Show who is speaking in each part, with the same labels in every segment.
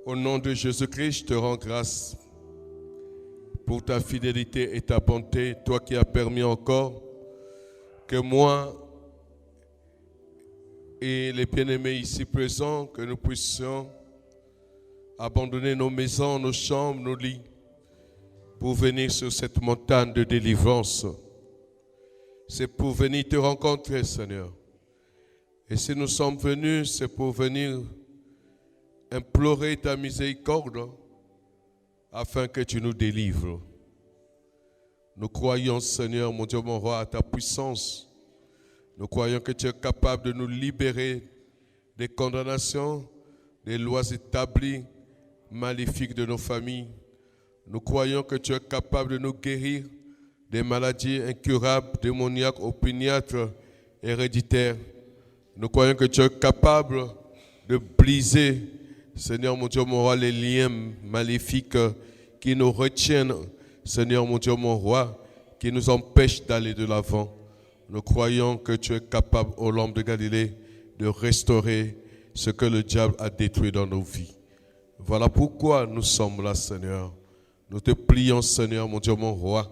Speaker 1: Au nom de Jésus-Christ, je te rends grâce pour ta fidélité et ta bonté, toi qui as permis encore que moi et les bien-aimés ici présents, que nous puissions abandonner nos maisons, nos chambres, nos lits, pour venir sur cette montagne de délivrance. C'est pour venir te rencontrer, Seigneur. Et si nous sommes venus, c'est pour venir implorer ta miséricorde afin que tu nous délivres. Nous croyons, Seigneur, mon Dieu, mon roi, à ta puissance. Nous croyons que tu es capable de nous libérer des condamnations, des lois établies, maléfiques de nos familles. Nous croyons que tu es capable de nous guérir des maladies incurables, démoniaques, opiniâtres, héréditaires. Nous croyons que tu es capable de briser, Seigneur mon Dieu, mon roi, les liens maléfiques qui nous retiennent, Seigneur mon Dieu, mon roi, qui nous empêchent d'aller de l'avant. Nous croyons que tu es capable, ô Lampe de Galilée, de restaurer ce que le diable a détruit dans nos vies. Voilà pourquoi nous sommes là, Seigneur. Nous te prions, Seigneur, mon Dieu, mon roi,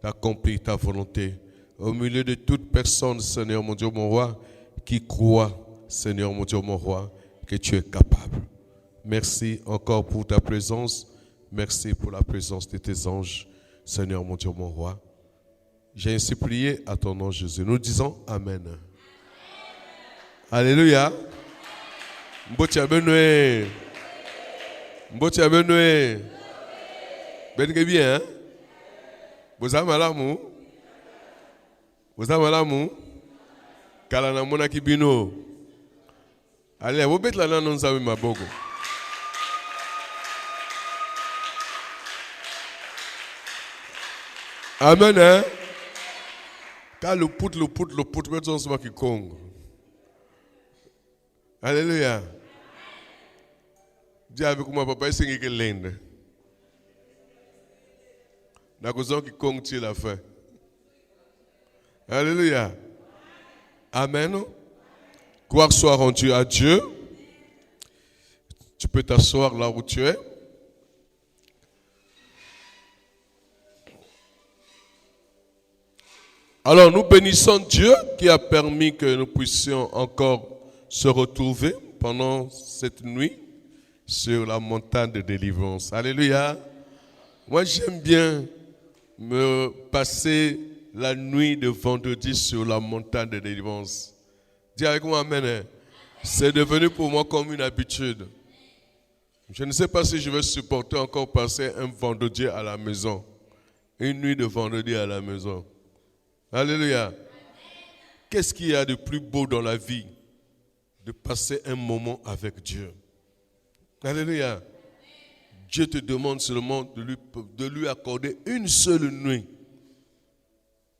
Speaker 1: d'accomplir ta volonté. Au milieu de toute personne, Seigneur, mon Dieu, mon roi, qui croit, Seigneur, mon Dieu, mon roi, que tu es capable. Merci encore pour ta présence. Merci pour la présence de tes anges, Seigneur, mon Dieu, mon roi. J'ai ainsi prié à ton nom, Jésus. Nous disons Amen. Alléluia. Mbotia benoué. Mbotia benoué. Bengue bien, hein? Vous avez malamou? Vous avez malamou? Kalana mona kibino. Allez, vous bêtes là, non, nous avons ma bogo. Amen, hein? Quand le poutre, mais on se voit qui Congo. Alléluia. Dis avec moi, papa, il s'est que l'Inde. La cause qui Congo, tu l'as fait. Alléluia. Amen. Gloire soit rendue à Dieu. Tu peux t'asseoir là où tu es. Alors nous bénissons Dieu qui a permis que nous puissions encore se retrouver pendant cette nuit sur la montagne de délivrance. Alléluia. Moi j'aime bien me passer la nuit de vendredi sur la montagne de délivrance. Dis avec moi amen. C'est devenu pour moi comme une habitude. Je ne sais pas si je vais supporter encore passer un vendredi à la maison. Une nuit de vendredi à la maison. Alléluia. Qu'est-ce qu'il y a de plus beau dans la vie? De passer un moment avec Dieu. Alléluia. Dieu te demande seulement de lui accorder une seule nuit.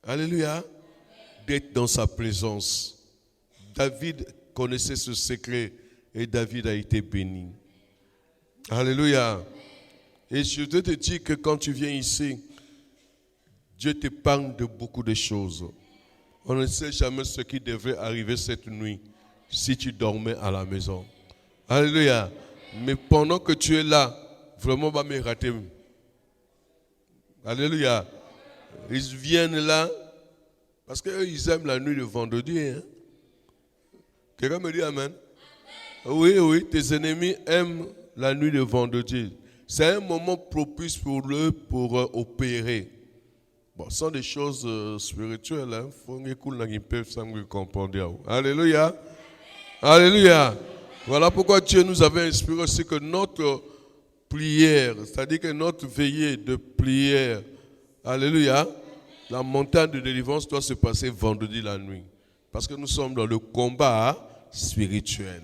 Speaker 1: Alléluia. D'être dans sa présence. David connaissait ce secret et David a été béni. Alléluia. Et je veux te dire que quand tu viens ici, Dieu te parle de beaucoup de choses. On ne sait jamais ce qui devrait arriver cette nuit si tu dormais à la maison. Alléluia. Mais pendant que tu es là, vraiment, va me rater. Alléluia. Ils viennent là parce qu'eux, ils aiment la nuit de vendredi. Hein? Quelqu'un me dit Amen. Oui, tes ennemis aiment la nuit de vendredi. C'est un moment propice pour eux pour opérer. Bon, ce sont des choses spirituelles. Hein? Faut qu'ils peuvent comprendre. Alléluia. Alléluia. Voilà pourquoi Dieu nous avait inspiré aussi que notre prière, c'est-à-dire que notre veillée de prière, alléluia, la montagne de délivrance doit se passer vendredi la nuit. Parce que nous sommes dans le combat spirituel.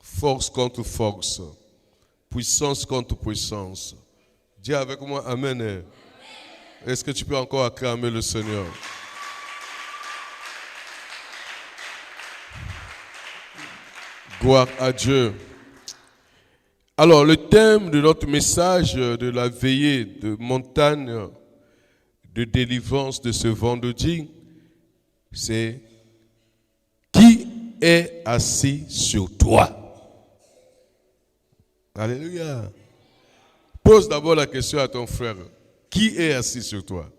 Speaker 1: Force contre force. Puissance contre puissance. Dis avec moi Amen. Est-ce que tu peux encore acclamer le Seigneur? Gloire à Dieu. Alors, le thème de notre message de la veillée de montagne de délivrance de ce vendredi, c'est « Qui est assis sur toi ?» Alléluia. Pose d'abord la question à ton frère. Qui est assis sur toi?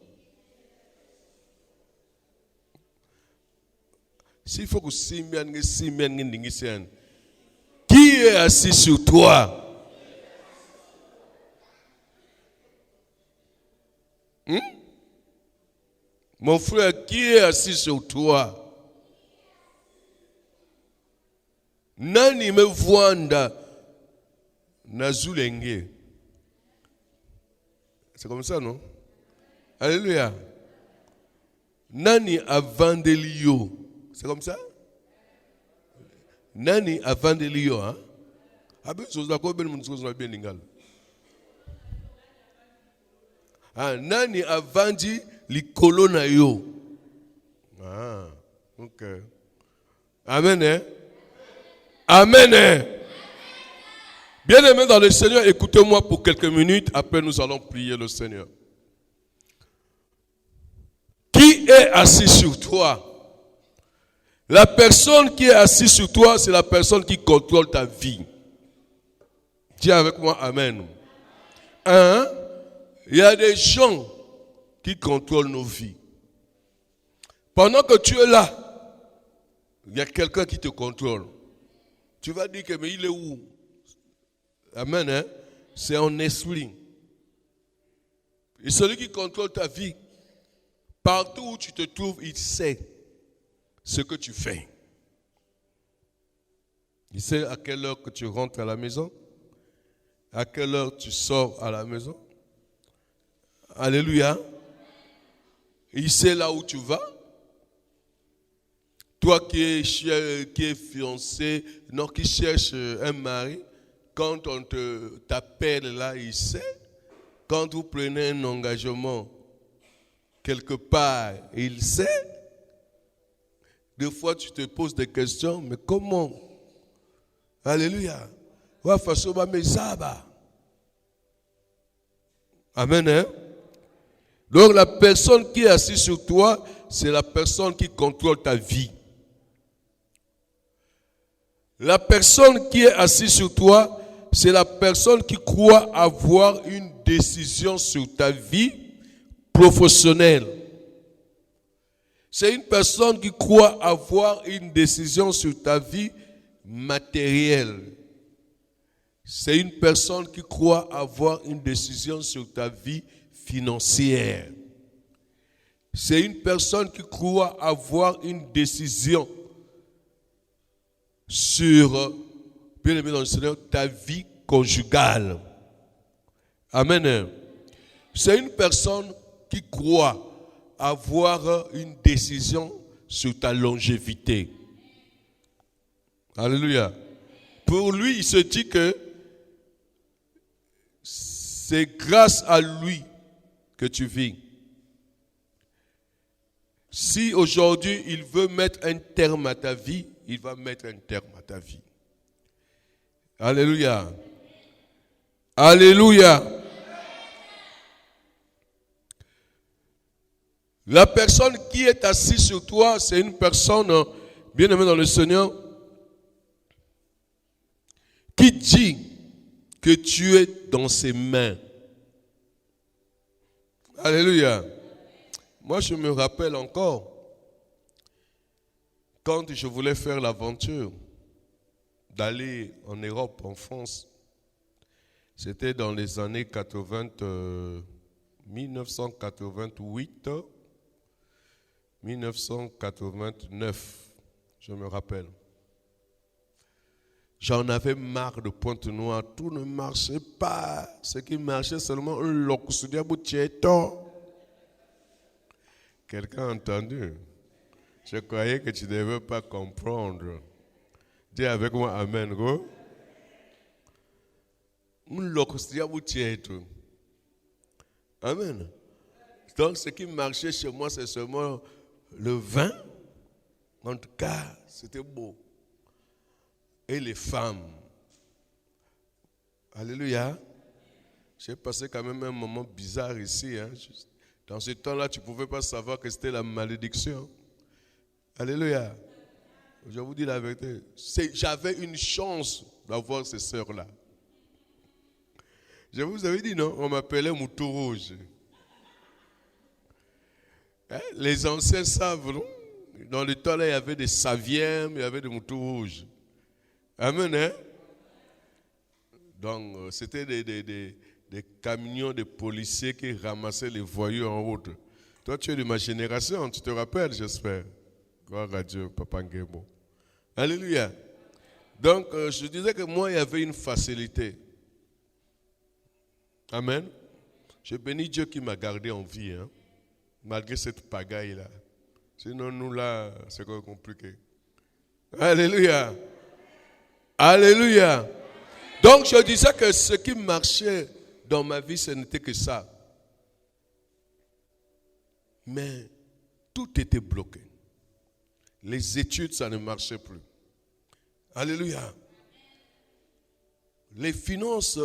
Speaker 1: S'il faut que qui est assis sur toi? Mon frère, qui est assis sur toi? Nani me voanda nazulenge. C'est comme ça, non? Alléluia. Nani avandelio. C'est comme ça? Nani avandelio, hein? Nani avandi likolo na yo. Ah, ok. Amen, hein? Amen, hein? Bien-aimés dans le Seigneur, écoutez-moi pour quelques minutes, après nous allons prier le Seigneur. Qui est assis sur toi? La personne qui est assise sur toi, c'est la personne qui contrôle ta vie. Dis avec moi, amen. Hein? Il y a des gens qui contrôlent nos vies. Pendant que tu es là, il y a quelqu'un qui te contrôle. Tu vas dire que mais il est où? Amen, hein? C'est un esprit. Et celui qui contrôle ta vie, partout où tu te trouves, il sait ce que tu fais. Il sait à quelle heure que tu rentres à la maison, à quelle heure tu sors à la maison. Alléluia. Il sait là où tu vas. Toi qui es fiancé, non, qui cherche un mari, quand on t'appelle là, il sait. Quand vous prenez un engagement quelque part, il sait. Des fois, tu te poses des questions, mais comment? Alléluia. Amen, hein? Donc, la personne qui est assise sur toi, c'est la personne qui contrôle ta vie. La personne qui est assise sur toi, c'est la personne qui croit avoir une décision sur ta vie professionnelle. C'est une personne qui croit avoir une décision sur ta vie matérielle. C'est une personne qui croit avoir une décision sur ta vie financière. C'est une personne qui croit avoir une décision sur, bien aimé dans le Seigneur, ta vie conjugale. Amen. C'est une personne qui croit avoir une décision sur ta longévité. Alléluia. Pour lui, il se dit que c'est grâce à lui que tu vis. Si aujourd'hui il veut mettre un terme à ta vie, il va mettre un terme à ta vie. Alléluia. Alléluia. La personne qui est assise sur toi, c'est une personne bien aimée dans le Seigneur qui dit que tu es dans ses mains. Alléluia. Moi, je me rappelle encore quand je voulais faire l'aventure d'aller en Europe, en France. C'était dans les années 1988, 1989, je me rappelle. J'en avais marre de Pointe-Noire, tout ne marchait pas. Ce qui marchait seulement un locution. Quelqu'un a entendu? Je croyais que tu ne devais pas comprendre. Dis avec moi amen, go. Un locution. Amen. Donc ce qui marchait chez moi, c'est seulement le vin. En tout cas, c'était beau. Et les femmes. Alléluia. J'ai passé quand même un moment bizarre ici. Hein. Dans ce temps-là, tu ne pouvais pas savoir que c'était la malédiction. Alléluia. Je vous dis la vérité. J'avais une chance d'avoir ces sœurs-là. Je vous avais dit, non? On m'appelait Mouton Rouge. Hein? Les anciens savent, non? Dans le temps, là, il y avait des Saviens, il y avait des Moutons Rouges. Amen, hein? Donc, c'était des camions de policiers qui ramassaient les voyous en route. Toi, tu es de ma génération, tu te rappelles, j'espère. Gloire à Dieu, Papa Ngemo. Alléluia. Donc, je disais que moi, il y avait une facilité. Amen. Je bénis Dieu qui m'a gardé en vie, hein, malgré cette pagaille-là. Sinon, nous, là, c'est compliqué. Alléluia. Alléluia. Donc, je disais que ce qui marchait dans ma vie, ce n'était que ça. Mais tout était bloqué. Les études, ça ne marchait plus. Alléluia. Les finances,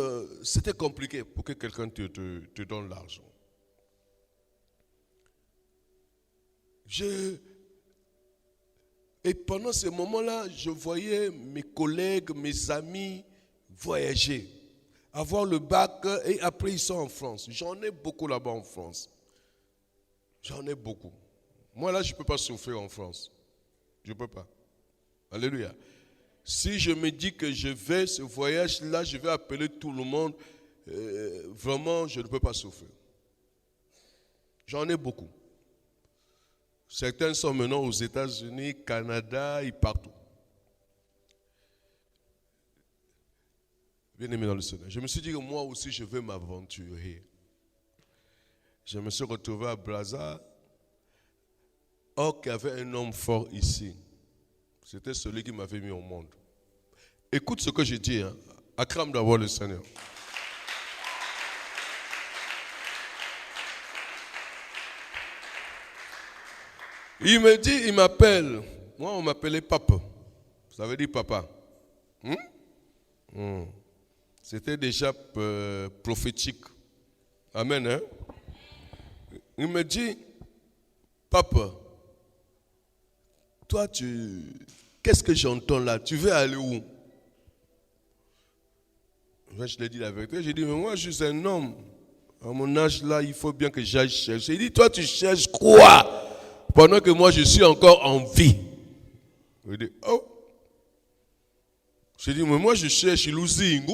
Speaker 1: c'était compliqué pour que quelqu'un te donne l'argent. Et pendant ce moment-là, je voyais mes collègues, mes amis voyager, avoir le bac et après ils sont en France. J'en ai beaucoup là-bas en France. J'en ai beaucoup. Moi là, je ne peux pas souffrir en France. Je ne peux pas. Alléluia. Si je me dis que je vais ce voyage-là, je vais appeler tout le monde, vraiment, je ne peux pas souffrir. J'en ai beaucoup. Certains sont maintenant aux États-Unis, Canada et partout. Bien aimé dans le Seigneur. Je me suis dit que moi aussi, je vais m'aventurer. Je me suis retrouvé à Brazza. Or, qu'il y avait un homme fort ici. C'était celui qui m'avait mis au monde. Écoute ce que je dis. Hein. Acclame d'abord le Seigneur. Il me dit, il m'appelle. Moi, on m'appelait Papa. Ça veut dire papa. C'était déjà prophétique. Amen. Hein? Il me dit, Papa, toi, qu'est-ce que j'entends là? Tu veux aller où? Je lui ai dit la vérité. J'ai dit, mais moi, je suis un homme. À mon âge là, il faut bien que j'aille chercher. Il dit, toi, tu cherches quoi? Pendant que moi, je suis encore en vie. Je dis, oh. Je dis, mais moi, je cherche Luzingo.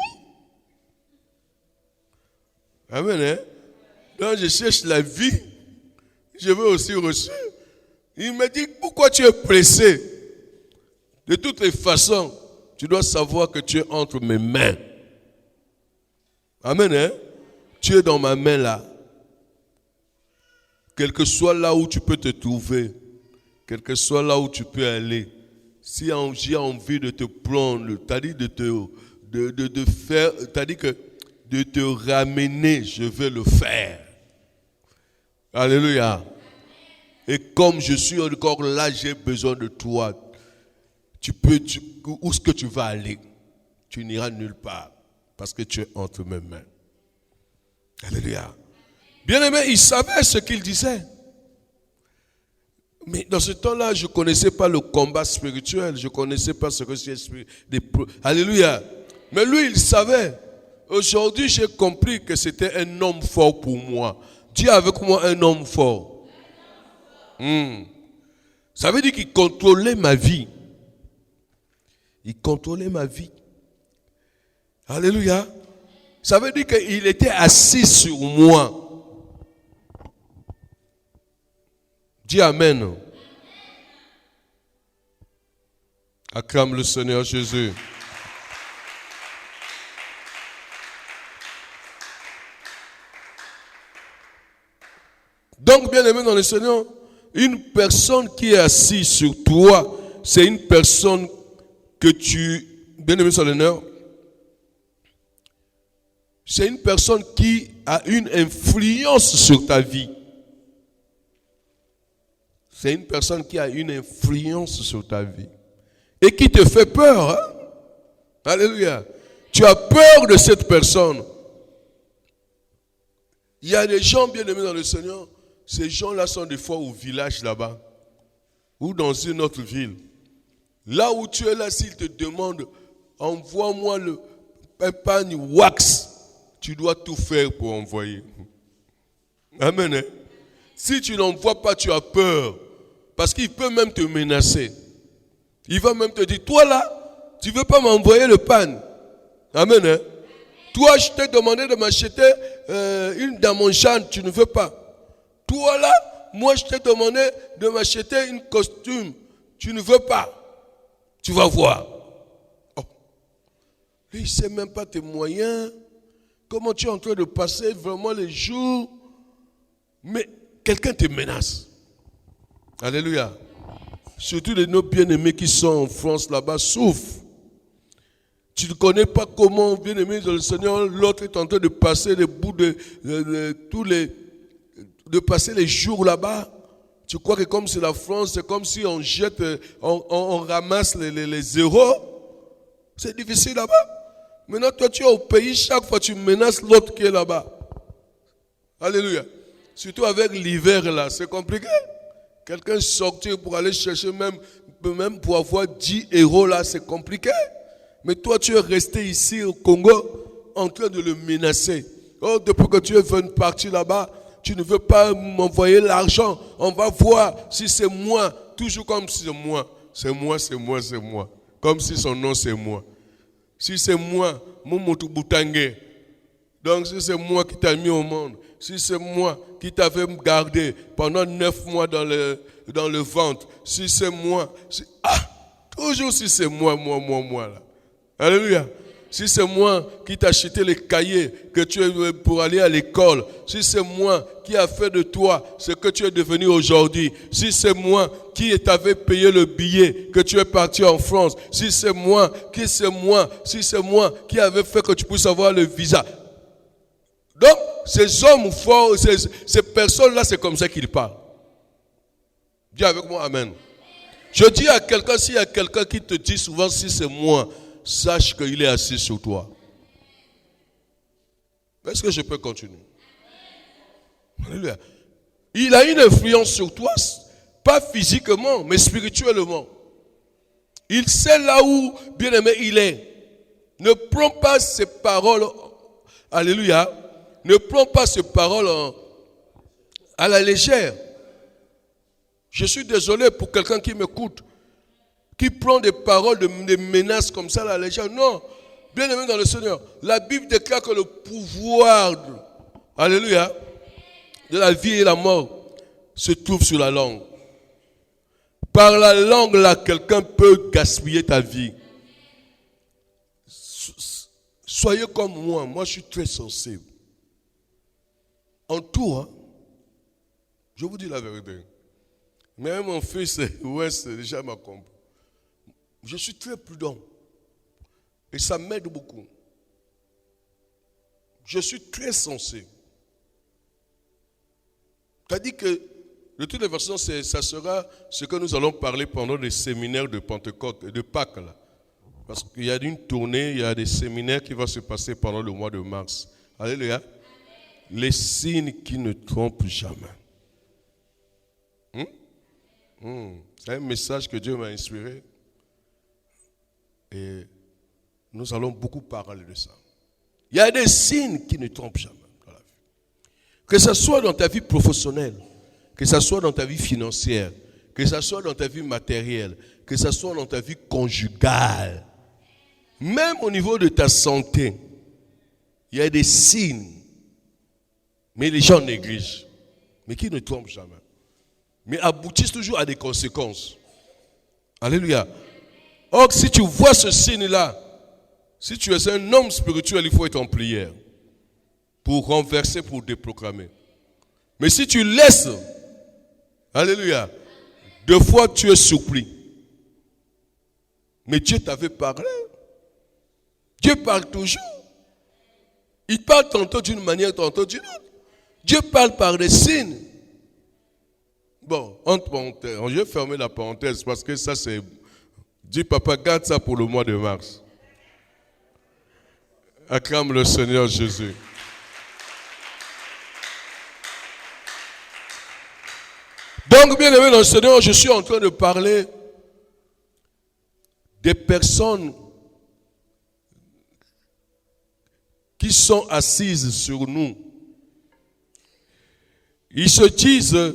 Speaker 1: Amen, hein? Donc, je cherche la vie. Je veux aussi reçu. Il me dit, pourquoi tu es pressé? De toutes les façons, tu dois savoir que tu es entre mes mains. Amen, hein? Tu es dans ma main là. Quel que soit là où tu peux te trouver, quel que soit là où tu peux aller, si j'ai envie de te prendre, c'est-à-dire de faire, c'est-à-dire que de te ramener, je vais le faire. Alléluia. Et comme je suis encore là, j'ai besoin de toi. Où est-ce que tu vas aller? Tu n'iras nulle part parce que tu es entre mes mains. Alléluia. Bien-aimé, il savait ce qu'il disait. Mais dans ce temps-là, je ne connaissais pas le combat spirituel. Je ne connaissait pas ce que c'est spirituel. Alléluia. Mais lui, il savait. Aujourd'hui, j'ai compris que c'était un homme fort pour moi. Dis avec moi un homme fort. Ça veut dire qu'il contrôlait ma vie. Il contrôlait ma vie. Alléluia. Ça veut dire qu'il était assis sur moi. Dis Amen. Acclame le Seigneur Jésus. Donc, bien aimé dans le Seigneur, une personne qui est assise sur toi, c'est une personne que bien aimé dans le Seigneur, c'est une personne qui a une influence sur ta vie. C'est une personne qui a une influence sur ta vie. Et qui te fait peur. Hein? Alléluia. Tu as peur de cette personne. Il y a des gens bien aimés dans le Seigneur. Ces gens-là sont des fois au village là-bas. Ou dans une autre ville. Là où tu es là, s'ils te demandent, envoie-moi un pagne wax. tu dois tout faire pour envoyer. Amen. Hein? Si tu n'envoies pas, tu as peur. Parce qu'il peut même te menacer. Il va même te dire, toi là, tu ne veux pas m'envoyer le pain. Amen. Hein? Toi, je t'ai demandé de m'acheter une dans mon champ, tu ne veux pas. Toi là, moi je t'ai demandé de m'acheter un costume, tu ne veux pas. Tu vas voir. Oh. Il ne sait même pas tes moyens. Comment tu es en train de passer vraiment les jours. Mais quelqu'un te menace. Alléluia. Surtout les nos bien-aimés qui sont en France là-bas souffrent. Tu ne connais pas comment, bien-aimé dans le Seigneur, l'autre est en train de passer les bouts de passer les jours là-bas. Tu crois que comme c'est la France, c'est comme si on jette, on ramasse les zéros. C'est difficile là-bas. Maintenant, toi, tu es au pays, chaque fois tu menaces l'autre qui est là-bas. Alléluia. Surtout avec l'hiver là, c'est compliqué. Quelqu'un sortir pour aller chercher même pour avoir 10 euros là, c'est compliqué. Mais toi, tu es resté ici au Congo en train de le menacer. Oh, depuis que tu es venu partir là-bas, tu ne veux pas m'envoyer l'argent. On va voir si c'est moi. Toujours comme si c'est moi. C'est moi, c'est moi, c'est moi. Comme si son nom c'est moi. Si c'est moi, Momotu Boutangue. Donc si c'est moi qui t'ai mis au monde. Si c'est moi qui t'avais gardé pendant 9 mois dans le ventre. Si c'est moi. Toujours si c'est moi là. Alléluia. Si c'est moi qui t'ai acheté les cahiers que tu es pour aller à l'école, si c'est moi qui a fait de toi ce que tu es devenu aujourd'hui, si c'est moi qui t'avais payé le billet que tu es parti en France, si c'est moi qui avait fait que tu puisses avoir le visa. Donc, ces hommes forts, ces personnes-là, c'est comme ça qu'ils parlent. Dis avec moi, amen. Je dis à quelqu'un, s'il y a quelqu'un qui te dit souvent, si c'est moi, sache qu'il est assis sur toi. Est-ce que je peux continuer? Alléluia. Il a une influence sur toi, pas physiquement, mais spirituellement. Il sait là où, bien aimé, il est. Ne prends pas ses paroles, alléluia, ne prends pas ses paroles à la légère. Je suis désolé pour quelqu'un qui m'écoute, qui prend des paroles, des menaces comme ça à la légère. Non, bien aimé dans le Seigneur, la Bible déclare que le pouvoir, alléluia, de la vie et la mort se trouve sur la langue. Par la langue là, quelqu'un peut gaspiller ta vie. Soyez comme moi je suis très sensible. En tout, hein, je vous dis la vérité. Même mon fils, Ouest, déjà m'a compris. Je suis très prudent. Et ça m'aide beaucoup. Je suis très sensible. C'est-à-dire que, de toutes les façons, ça sera ce que nous allons parler pendant les séminaires de Pentecôte et de Pâques. Là. Parce qu'il y a une tournée, il y a des séminaires qui vont se passer pendant le mois de mars. Alléluia. Les signes qui ne trompent jamais. C'est un message que Dieu m'a inspiré. Et nous allons beaucoup parler de ça. Il y a des signes qui ne trompent jamais dans la vie. Que ce soit dans ta vie professionnelle, que ce soit dans ta vie financière, que ce soit dans ta vie matérielle, que ce soit dans ta vie conjugale, même au niveau de ta santé, il y a des signes. Mais les gens négligent. Mais qui ne trompent jamais. Mais aboutissent toujours à des conséquences. Alléluia. Or, si tu vois ce signe-là, si tu es un homme spirituel, il faut être en prière pour renverser, pour déprogrammer. Mais si tu laisses, alléluia, deux fois tu es surpris. Mais Dieu t'avait parlé. Dieu parle toujours. Il parle tantôt d'une manière, tantôt d'une autre. Dieu parle par des signes. Bon, entre parenthèses, je vais fermer la parenthèse parce que ça c'est... Dis papa, garde ça pour le mois de mars. Acclame le Seigneur Jésus. Donc, bien aimé dans le Seigneur, je suis en train de parler des personnes qui sont assises sur nous. Ils se disent,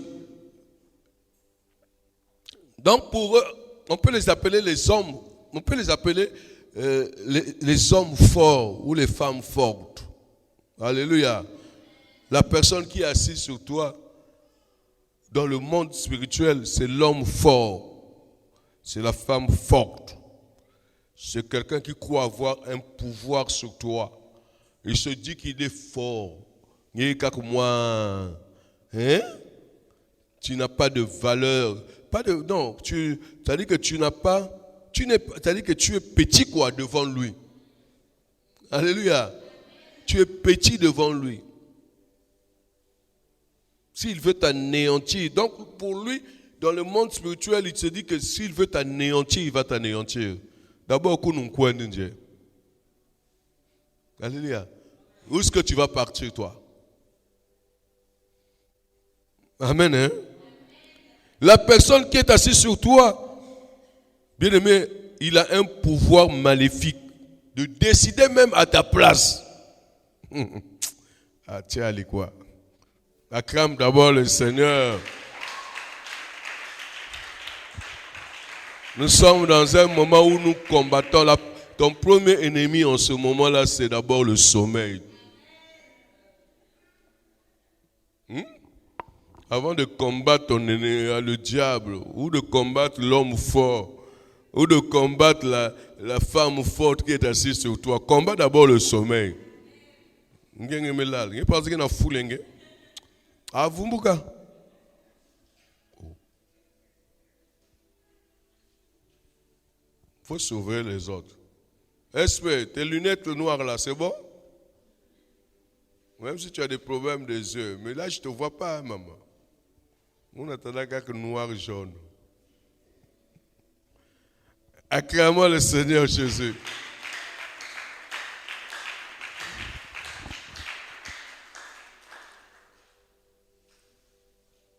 Speaker 1: donc pour eux, on peut les appeler les hommes, on peut les appeler les hommes forts ou les femmes fortes. Alléluia. La personne qui est assise sur toi, dans le monde spirituel, c'est l'homme fort. C'est la femme forte. C'est quelqu'un qui croit avoir un pouvoir sur toi. Il se dit qu'il est fort. Il est comme moi. Hein? Tu n'as pas de valeur. Non, ça dit que tu n'as pas. Ça dit que tu es petit quoi devant lui. Alléluia. Tu es petit devant lui. S'il veut t'anéantir, donc pour lui, dans le monde spirituel, il se dit que s'il veut t'anéantir, il va t'anéantir. D'abord, alléluia. Où est-ce que tu vas partir, toi? Amen. Hein? La personne qui est assise sur toi, bien aimé, il a un pouvoir maléfique de décider même à ta place. Ah, tiens, allez quoi? Acclame d'abord le Seigneur. Nous sommes dans un moment où nous combattons. Ton premier ennemi en ce moment-là, c'est d'abord le sommeil. Avant de combattre ton ennemi, le diable, ou de combattre l'homme fort, ou de combattre la femme forte qui est assise sur toi, combat d'abord le sommeil. Ah, Vumbuka. Il faut sauver les autres. Espère, tes lunettes noires là, c'est bon? Même si tu as des problèmes des yeux. Mais là, je ne te vois pas, hein, maman. On attend que noir jaune. Acclamons le Seigneur Jésus.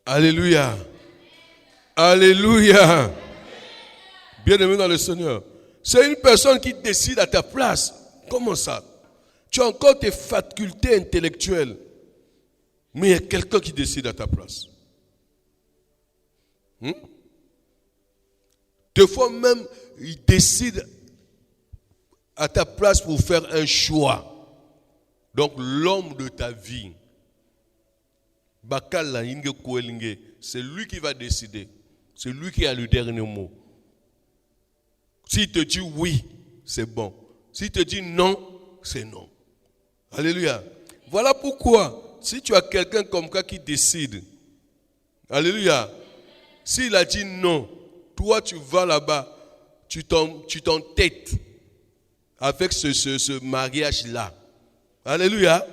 Speaker 1: Alléluia. Alléluia. Bien-aimé dans le Seigneur. C'est une personne qui décide à ta place. Comment ça? Tu as encore tes facultés intellectuelles. Mais il y a quelqu'un qui décide à ta place. Des fois même, il décide à ta place pour faire un choix. Donc l'homme de ta vie. Bakala Inge Kouelinge, c'est lui qui va décider. C'est lui qui a le dernier mot. S'il te dit oui, c'est bon. S'il te dit non, c'est non. Alléluia. Voilà pourquoi, si tu as quelqu'un comme ça qui décide, alléluia, s'il a dit non, toi tu vas là-bas, tu t'entêtes avec ce mariage-là. Alléluia.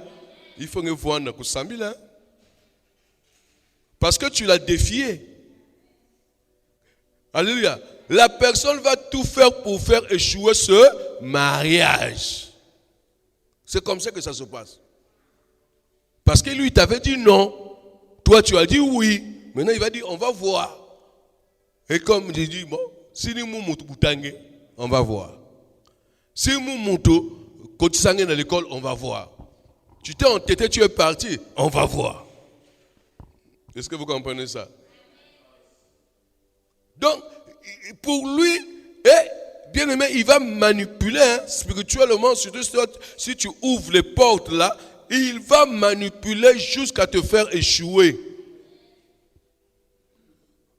Speaker 1: Il faut que voir un coup de parce que tu l'as défié. Alléluia. La personne va tout faire pour faire échouer ce mariage. C'est comme ça que ça se passe. Parce que lui, t'avait dit non. Toi, tu as dit oui. Maintenant, il va dire, on va voir. Et comme j'ai dit, bon, si nous moutons, on va voir. Si nous moutons, quand tu s'en es dans l'école, on va voir. Tu t'es entêté, tu es parti, on va voir. Est-ce que vous comprenez ça? Donc, pour lui, bien aimé, il va manipuler spirituellement, surtout si tu ouvres les portes là, il va manipuler jusqu'à te faire échouer.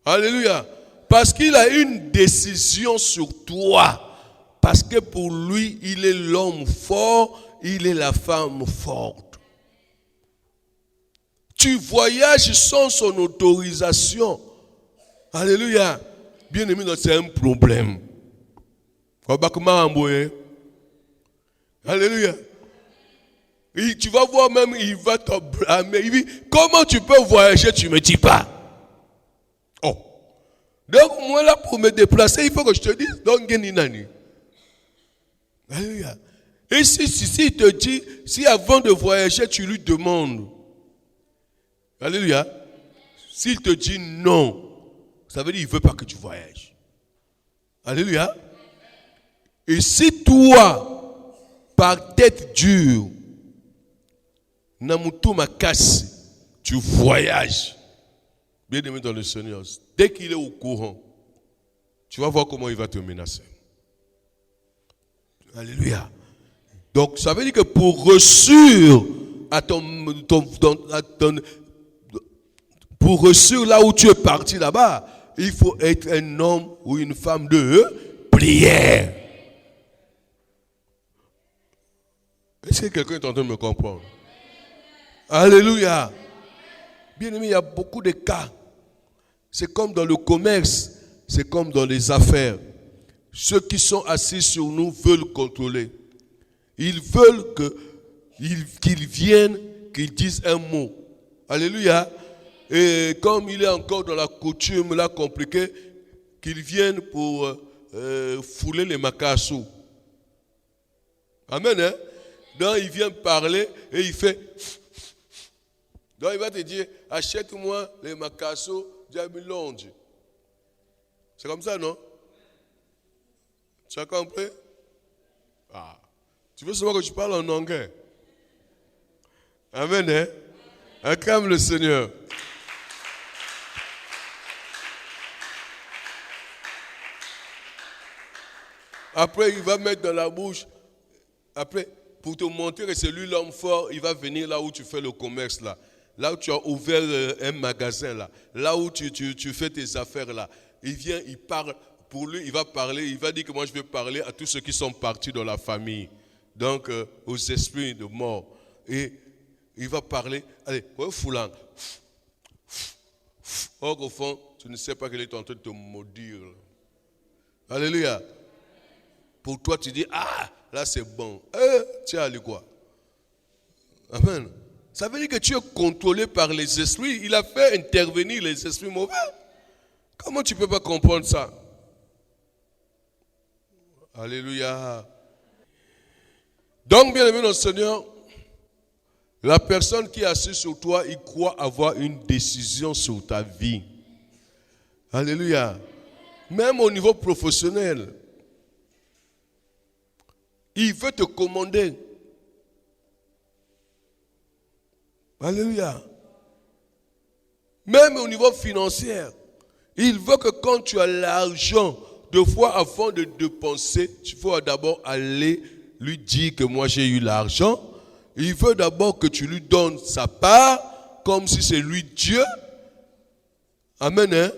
Speaker 1: Alléluia. Parce qu'il a une décision sur toi. Parce que pour lui, il est l'homme fort, il est la femme forte. Tu voyages sans son autorisation. Alléluia. Bien aimé, c'est un problème. Alléluia. Et tu vas voir même, il va te blâmer. Il dit, comment tu peux voyager, tu ne me dis pas. Oh. Donc moi là, pour me déplacer, il faut que je te dise, donc Geninani. Alléluia. Et si il te dit, si avant de voyager, tu lui demandes. Alléluia. S'il te dit non, ça veut dire qu'il ne veut pas que tu voyages. Alléluia. Et si toi, par tête dure, Namutu Makasi, tu voyages. Bien aimé dans le Seigneur, dès qu'il est au courant, tu vas voir comment il va te menacer. Alléluia. Donc, ça veut dire que pour reçu pour reçu là où tu es parti là-bas, il faut être un homme ou une femme de prière. Est-ce que quelqu'un est en train de me comprendre? Alléluia. Bien aimé, il y a beaucoup de cas. C'est comme dans le commerce, c'est comme dans les affaires. Ceux qui sont assis sur nous veulent contrôler. Ils veulent qu'ils viennent, qu'ils disent un mot. Alléluia. Et comme il est encore dans la coutume là compliquée, qu'ils viennent pour fouler les macassous. Amen. Hein? Donc il vient parler et il fait. Donc il va te dire, achète-moi les macassous d'Amilonge. C'est comme ça, non? Tu as compris? Ah. Tu veux savoir que je parle en anglais? Amen, hein? Acclame le Seigneur. Après, il va mettre dans la bouche. Après, pour te montrer que c'est lui l'homme fort, il va venir là où tu fais le commerce, là. Là où tu as ouvert un magasin, là. Là où tu fais tes affaires, là. Il vient, il parle. Pour lui, il va parler. Il va dire que moi, je vais parler à tous ceux qui sont partis dans la famille. Donc, aux esprits de mort. Et il va parler. Allez, foulang. Or, au fond, tu ne sais pas qu'il est en train de te maudire. Alléluia. Pour toi, tu dis, ah, là c'est bon. Tu as allé quoi? Amen. Ça veut dire que tu es contrôlé par les esprits. Il a fait intervenir les esprits mauvais. Comment tu ne peux pas comprendre ça? Alléluia. Donc, bien aimé dans le Seigneur, la personne qui est assise sur toi, il croit avoir une décision sur ta vie. Alléluia. Même au niveau professionnel, il veut te commander. Alléluia. Même au niveau financier, il veut que quand tu as l'argent, deux fois avant de dépenser, tu faut d'abord aller lui dire que moi j'ai eu l'argent. Il veut d'abord que tu lui donnes sa part, comme si c'est lui Dieu. Amen. Hein?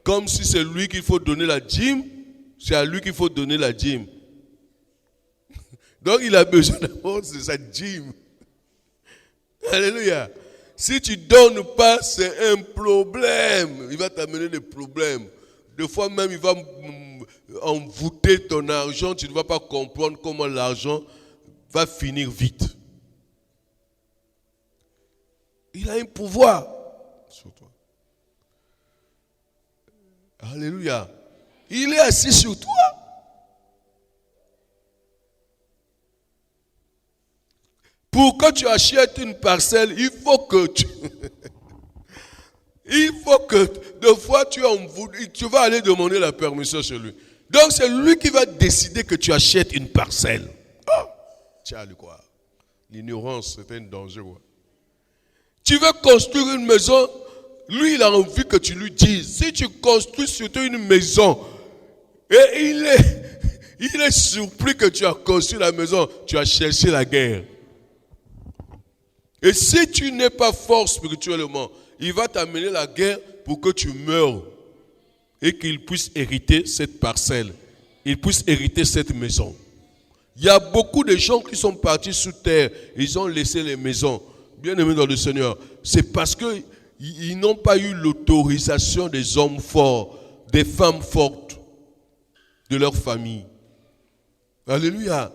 Speaker 1: Comme si c'est lui qu'il faut donner la dîme. C'est à lui qu'il faut donner la dîme. Donc il a besoin d'abord de sa dîme. Alléluia. Si tu ne donnes pas, c'est un problème. Il va t'amener des problèmes. Des fois même, il va envoûter ton argent. Tu ne vas pas comprendre comment l'argent va finir vite. Il a un pouvoir sur toi. Alléluia. Il est assis sur toi. Pour que tu achètes une parcelle, il faut que deux fois tu vas aller demander la permission chez lui. Donc c'est lui qui va décider que tu achètes une parcelle. Oh, tiens, quoi. L'ignorance, c'est un danger. Ouais. Tu veux construire une maison, lui il a envie que tu lui dises. Si tu construis surtout une maison, et il est surpris que tu as construit la maison, tu as cherché la guerre. Et si tu n'es pas fort spirituellement, il va t'amener la guerre pour que tu meures et qu'il puisse hériter cette parcelle. Il puisse hériter cette maison. Il y a beaucoup de gens qui sont partis sous terre. Ils ont laissé les maisons. Bien aimés dans le Seigneur. C'est parce qu'ils n'ont pas eu l'autorisation des hommes forts, des femmes fortes de leur famille. Alléluia.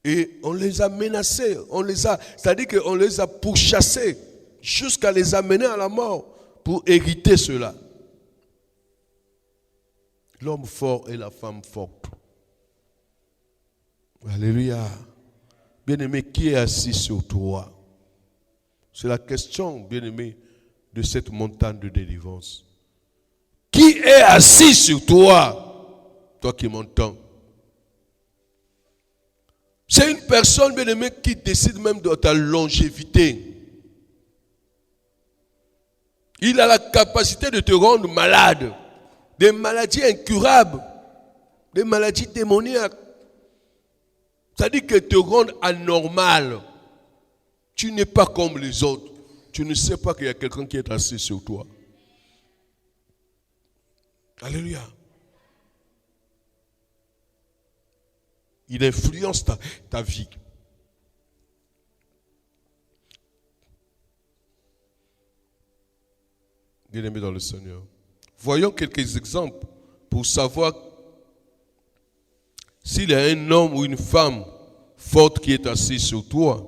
Speaker 1: Et on les a menacés, c'est-à-dire qu'on les a pourchassés jusqu'à les amener à la mort pour hériter cela. L'homme fort et la femme forte. Alléluia. Bien-aimé, qui est assis sur toi? C'est la question, bien-aimé, de cette montagne de délivrance. Qui est assis sur toi? Toi qui m'entends. C'est une personne, bien aimé, qui décide même de ta longévité. Il a la capacité de te rendre malade. Des maladies incurables. Des maladies démoniaques. C'est-à-dire qu'elles te rendent anormal. Tu n'es pas comme les autres. Tu ne sais pas qu'il y a quelqu'un qui est assis sur toi. Alléluia. Il influence ta vie. Bien-aimé dans le Seigneur. Voyons quelques exemples pour savoir s'il y a un homme ou une femme forte qui est assis sur toi.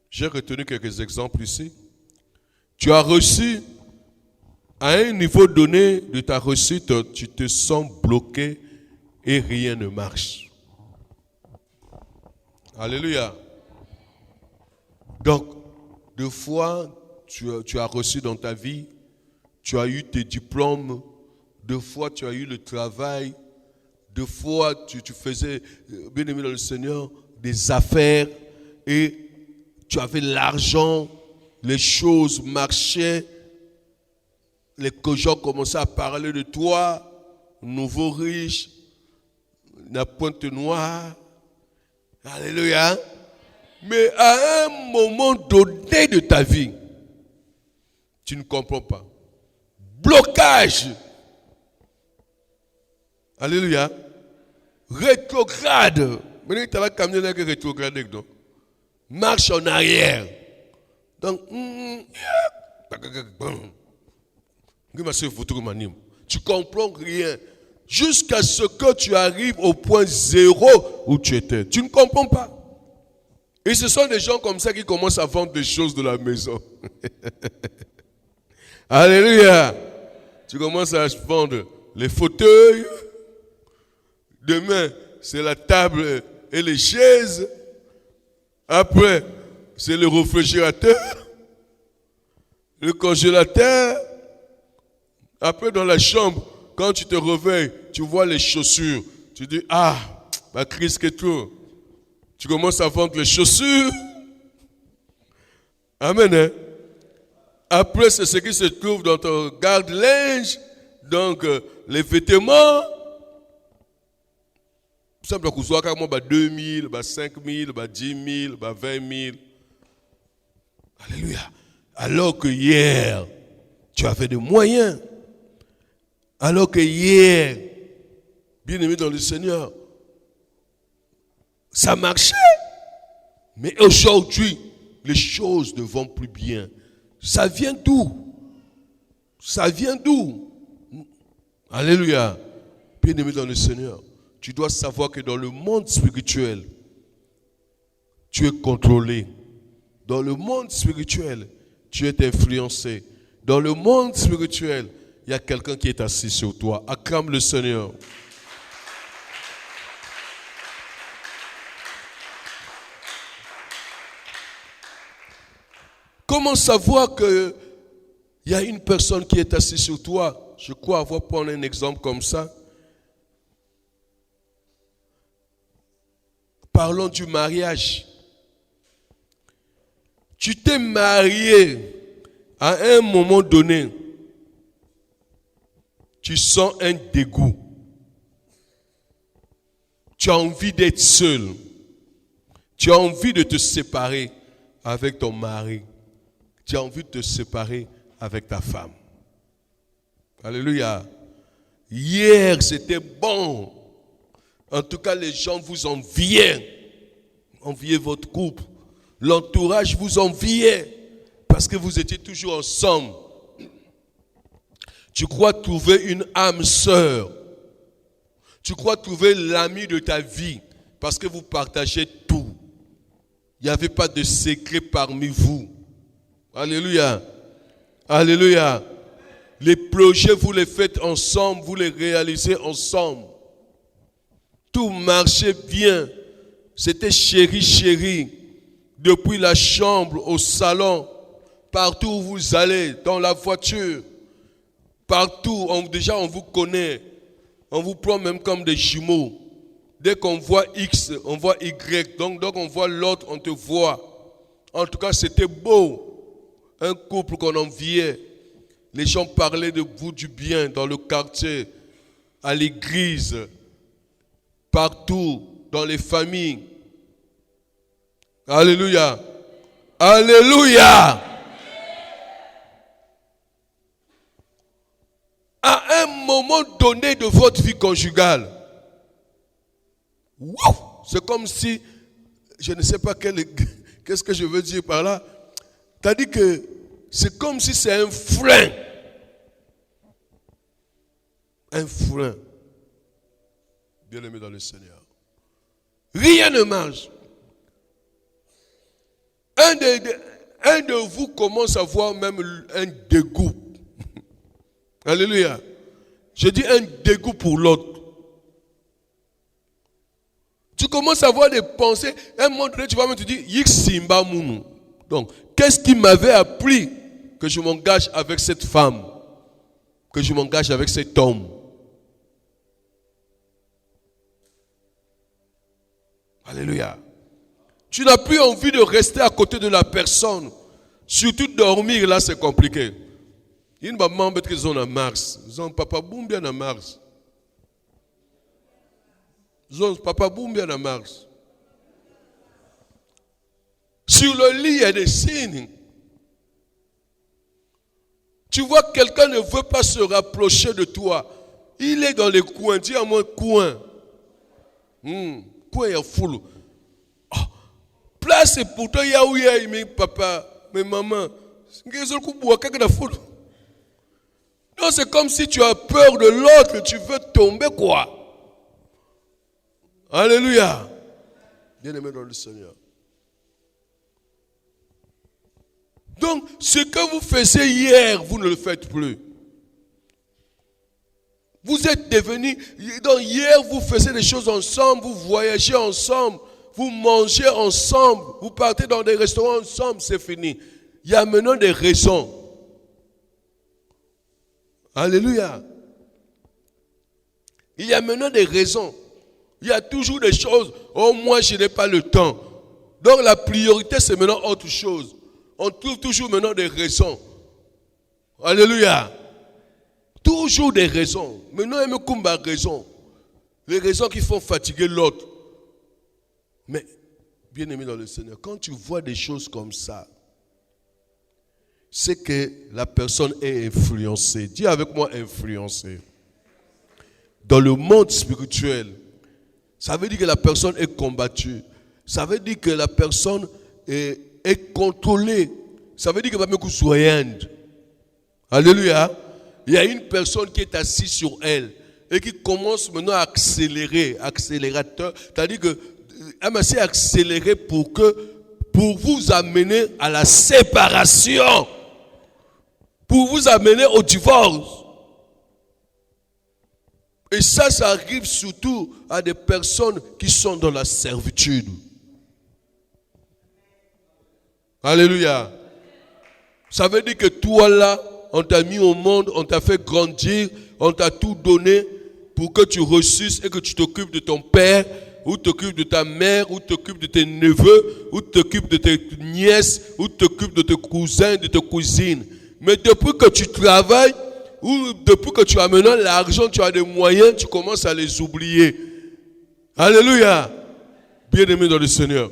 Speaker 1: J'ai retenu quelques exemples ici. Tu as reçu, à un niveau donné de ta reçue, tu te sens bloqué et rien ne marche. Alléluia. Donc, deux fois, tu as reçu dans ta vie, tu as eu tes diplômes, deux fois tu as eu le travail, deux fois tu faisais, bien aimé dans le Seigneur, des affaires et tu avais l'argent, les choses marchaient, les gens commençaient à parler de toi, nouveau riche, la pointe noire, alléluia. Mais à un moment donné de ta vie, tu ne comprends pas. Blocage. Alléluia. Rétrograde. Mais tu as camion qui rétrograde. Marche en arrière. Donc, tu comprends rien. Jusqu'à ce que tu arrives au point zéro où tu étais. Tu ne comprends pas. Et ce sont des gens comme ça qui commencent à vendre des choses de la maison. Alléluia. Tu commences à vendre les fauteuils. Demain, c'est la table et les chaises. Après, c'est le réfrigérateur, le congélateur. Après, dans la chambre, quand tu te réveilles, tu vois les chaussures. Tu dis, ah, ma crise que tout. Tu commences à vendre les chaussures. Amen. Hein? Après, c'est ce qui se trouve dans ton garde-linge. Donc, les vêtements. Simple que soit carrément 2 000, 5 000, 10 000, 20 000. Alléluia. Alors que hier, tu avais des moyens. Alors que hier, bien aimé dans le Seigneur, ça marchait. Mais aujourd'hui, les choses ne vont plus bien. Ça vient d'où? Ça vient d'où? Alléluia. Bien aimé dans le Seigneur. Tu dois savoir que dans le monde spirituel, tu es contrôlé. Dans le monde spirituel, tu es influencé. Dans le monde spirituel, il y a quelqu'un qui est assis sur toi. Acclame le Seigneur. Comment savoir qu'il y a une personne qui est assise sur toi? Je crois avoir prendre un exemple comme ça. Parlons du mariage. Tu t'es marié à un moment donné. Tu sens un dégoût. Tu as envie d'être seul. Tu as envie de te séparer avec ton mari. Tu as envie de te séparer avec ta femme. Alléluia. Hier, c'était bon. En tout cas, les gens vous enviaient. Enviaient votre couple. L'entourage vous enviait. Parce que vous étiez toujours ensemble. Tu crois trouver une âme sœur. Tu crois trouver l'ami de ta vie. Parce que vous partagez tout. Il n'y avait pas de secret parmi vous. Alléluia. Alléluia. Les projets, vous les faites ensemble. Vous les réalisez ensemble. Tout marchait bien. C'était chéri, chéri. Depuis la chambre au salon, partout où vous allez, dans la voiture, partout, déjà on vous connaît. On vous prend même comme des jumeaux. Dès qu'on voit X, on voit Y. Donc on voit l'autre, on te voit. En tout cas, c'était beau. Un couple qu'on enviait. Les gens parlaient de vous du bien dans le quartier, à l'église, partout, dans les familles. Alléluia. Alléluia. À un moment donné de votre vie conjugale, c'est comme si, je ne sais pas qu'est-ce que je veux dire par là. C'est-à-dire que c'est comme si c'est un frein. Un frein. Bien-aimé dans le Seigneur. Rien ne marche. Un de vous commence à voir même un dégoût. Alléluia. Je dis un dégoût pour l'autre. Tu commences à avoir des pensées. À un moment donné, tu vas me dire, Yiximba Mounou. Donc, qu'est-ce qui m'avait appris que je m'engage avec cette femme, que je m'engage avec cet homme? Alléluia. Tu n'as plus envie de rester à côté de la personne. Surtout dormir, là, c'est compliqué. Il y a une maman qui est en Mars. Ils ont papa boum bien en Mars. Ils ont papa boum bien en Mars. Sur le lit, il y a des signes. Tu vois, quelqu'un ne veut pas se rapprocher de toi. Il est dans les coins. Dis à moi, coin. Coin, il y a foule. Oh. Place, et pourtant, il y a où il y a mes papa, mes mamans. Non, c'est comme si tu as peur de l'autre, tu veux tomber quoi. Alléluia. Bien-aimé dans le Seigneur. Donc, ce que vous faisiez hier, vous ne le faites plus. Vous êtes devenus, donc hier vous faisiez des choses ensemble, vous voyagez ensemble, vous mangez ensemble, vous partez dans des restaurants ensemble, c'est fini. Il y a maintenant des raisons. Alléluia. Il y a maintenant des raisons. Il y a toujours des choses. Oh, moi, je n'ai pas le temps. Donc, la priorité, c'est maintenant autre chose. On trouve toujours maintenant des raisons. Alléluia. Toujours des raisons. Maintenant, il y a une raison. Les raisons qui font fatiguer l'autre. Mais, bien aimé dans le Seigneur, quand tu vois des choses comme ça, c'est que la personne est influencée. Dis avec moi, influencée. Dans le monde spirituel, ça veut dire que la personne est combattue. Ça veut dire que la personne est contrôlée. Ça veut dire qu'elle va me soignante. Alléluia. Il y a une personne qui est assise sur elle et qui commence maintenant à accélérer, accélérateur. C'est-à-dire qu'elle m'a accéléré pour vous amener à la séparation, pour vous amener au divorce. Et ça arrive surtout à des personnes qui sont dans la servitude. Alléluia. Ça veut dire que toi là, on t'a mis au monde, on t'a fait grandir, on t'a tout donné pour que tu ressuscites et que tu t'occupes de ton père, ou t'occupes de ta mère, ou t'occupes de tes neveux, ou t'occupes de tes nièces, ou t'occupes de tes cousins, de tes cousines. Mais depuis que tu travailles, ou depuis que tu as maintenant l'argent, tu as des moyens, tu commences à les oublier. Alléluia. Bien-aimé dans le Seigneur.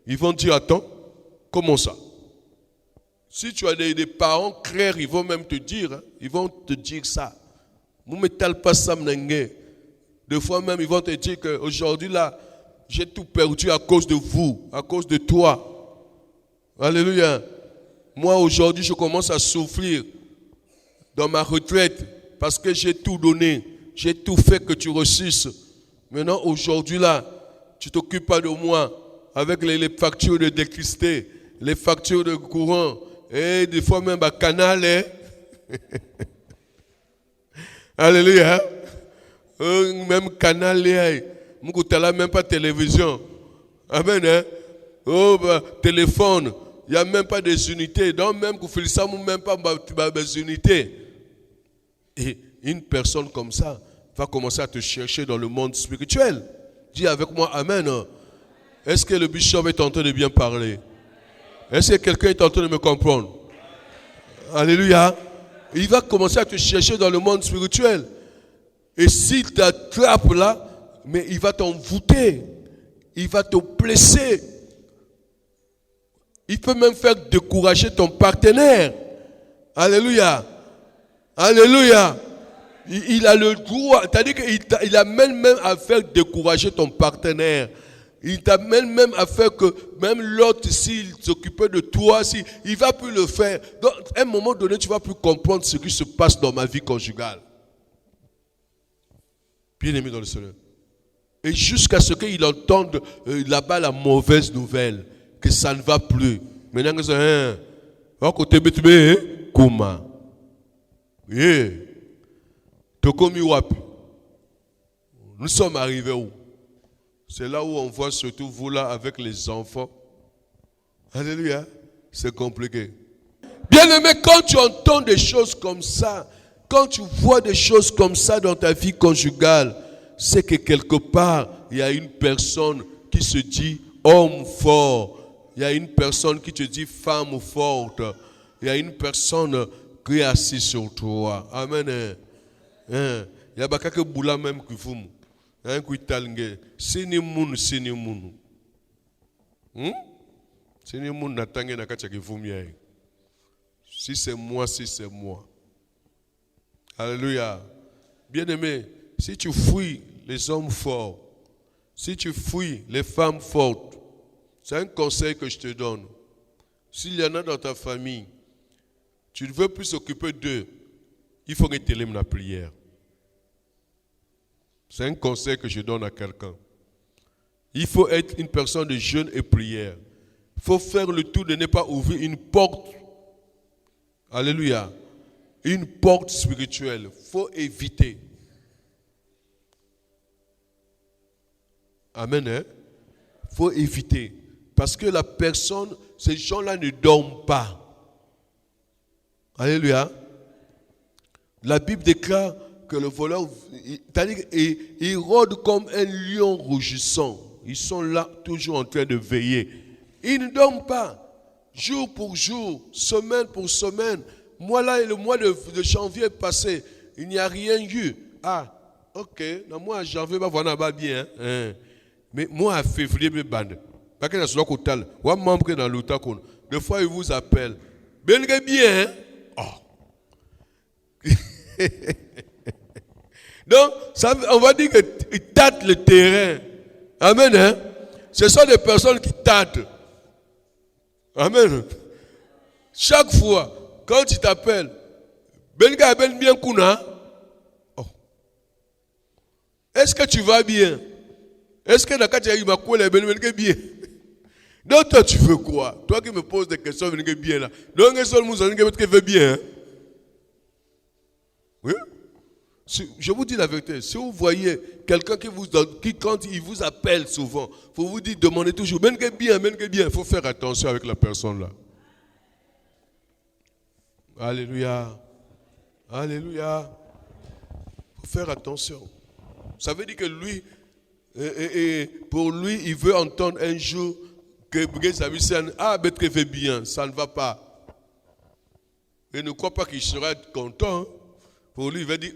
Speaker 1: Ils vont dire, attends, comment ça? Si tu as des parents clairs, ils vont même te dire, hein, ils vont te dire ça. Des fois même, ils vont te dire qu'aujourd'hui là, j'ai tout perdu à cause de vous, à cause de toi. Alléluia. Moi aujourd'hui, je commence à souffrir dans ma retraite parce que j'ai tout donné, j'ai tout fait que tu ressuscites. Maintenant, aujourd'hui là, tu ne t'occupes pas de moi avec les factures de d'électricité, les factures de courant. Et des fois même à Canal. Alléluia. Même Canal. Même pas télévision. Amen. Oh, téléphone. Il n'y a même pas des unités. Donc même qu'on fait ça, même pas des unités. Et une personne comme ça va commencer à te chercher dans le monde spirituel. Dis avec moi, Amen. Est-ce que le bishop est en train de bien parler? Est-ce que quelqu'un est en train de me comprendre? Alléluia. Il va commencer à te chercher dans le monde spirituel. Et s'il t'attrape là, mais il va t'envoûter. Il va te blesser. Il peut même faire décourager ton partenaire. Alléluia. Alléluia. Il a le droit. C'est-à-dire qu'il amène même à faire décourager ton partenaire. Il t'amène même à faire que même l'autre, s'il s'occupait de toi, il ne va plus le faire. Donc, à un moment donné, tu ne vas plus comprendre ce qui se passe dans ma vie conjugale. Bien-aimé dans le Seigneur. Et jusqu'à ce qu'il entende là-bas la mauvaise nouvelle, que ça ne va plus. Maintenant, c'est un côté bête, comment? Nous sommes arrivés où? C'est là où on voit surtout vous là avec les enfants. Alléluia. C'est compliqué. Bien-aimé, quand tu entends des choses comme ça, quand tu vois des choses comme ça dans ta vie conjugale, c'est que quelque part, il y a une personne qui se dit homme fort. Il y a une personne qui te dit femme forte. Il y a une personne qui est assise sur toi. Amen. Il y a quelques boula même qui font. Un qui talenge. Sini moun. Sini moun natange na kacha ki fumia. Si c'est moi, si c'est moi. Alléluia. Bien-aimé, si tu fuis les hommes forts, si tu fuis les femmes fortes, c'est un conseil que je te donne. S'il y en a dans ta famille, tu ne veux plus s'occuper d'eux, il faut que tu aimes la prière. C'est un conseil que je donne à quelqu'un. Il faut être une personne de jeûne et prière. Il faut faire le tout de ne pas ouvrir une porte. Alléluia. Une porte spirituelle. Il faut éviter. Amen. Il faut éviter. Parce que la personne, ces gens-là ne dorment pas. Alléluia. La Bible déclare que le voleur, il rôde comme un lion rougissant. Ils sont là, toujours en train de veiller. Ils ne dorment pas. Jour pour jour, semaine pour semaine. Moi là, le mois de janvier est passé. Il n'y a rien eu. Ah, ok. Non, moi, janvier, bah, voilà, bah, bien. Hein. Mais moi, à février, mes bandes. Parce que dans ce local, ou un membre dans l'autre, des fois, il vous appelle. Bien, bien. Hein? Oh. Donc, ça, on va dire qu'ils tâtent le terrain. Amen. Hein? Ce sont des personnes qui tâtent. Amen. Chaque fois, quand tu t'appelles, Benga ben bien kuna. Oh. Est-ce que tu vas bien? Est-ce que Nakatia il va quoi les Benga bien? Donc toi tu veux quoi? Toi qui me poses des questions, Benga bien là. Donc seul nous fait bien. Hein? Oui? Je vous dis la vérité, si vous voyez quelqu'un qui quand il vous appelle souvent, il faut vous dire, demandez toujours, bien, il faut faire attention avec la personne là. Alléluia. Alléluia. Il faut faire attention. Ça veut dire que lui, pour lui, il veut entendre un jour que Bétre fait bien, ça ne va pas. Il ne croit pas qu'il sera content. Pour lui, il va dire,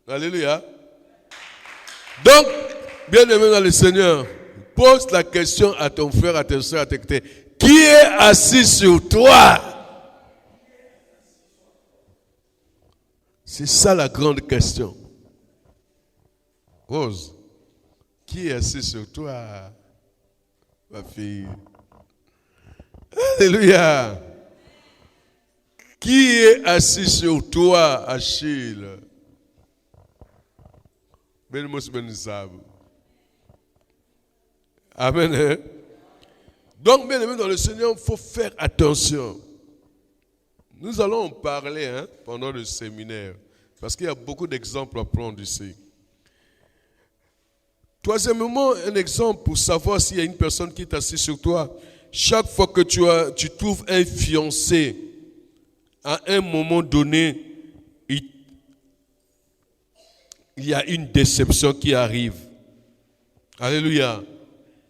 Speaker 1: Alléluia. Donc, bien aimé dans le Seigneur, pose la question à ton frère, à ta soeur, à tes côtés. Qui est assis sur toi? C'est ça la grande question. Rose, qui est assis sur toi, ma fille? Alléluia. Qui est assis sur toi, Achille? Amen. Donc, bien aimé dans le Seigneur, il faut faire attention. Nous allons en parler pendant le séminaire, parce qu'il y a beaucoup d'exemples à prendre ici. Troisièmement, un exemple pour savoir s'il y a une personne qui est assise sur toi. Chaque fois que tu trouves un fiancé, à un moment donné, il il y a une déception qui arrive. Alléluia.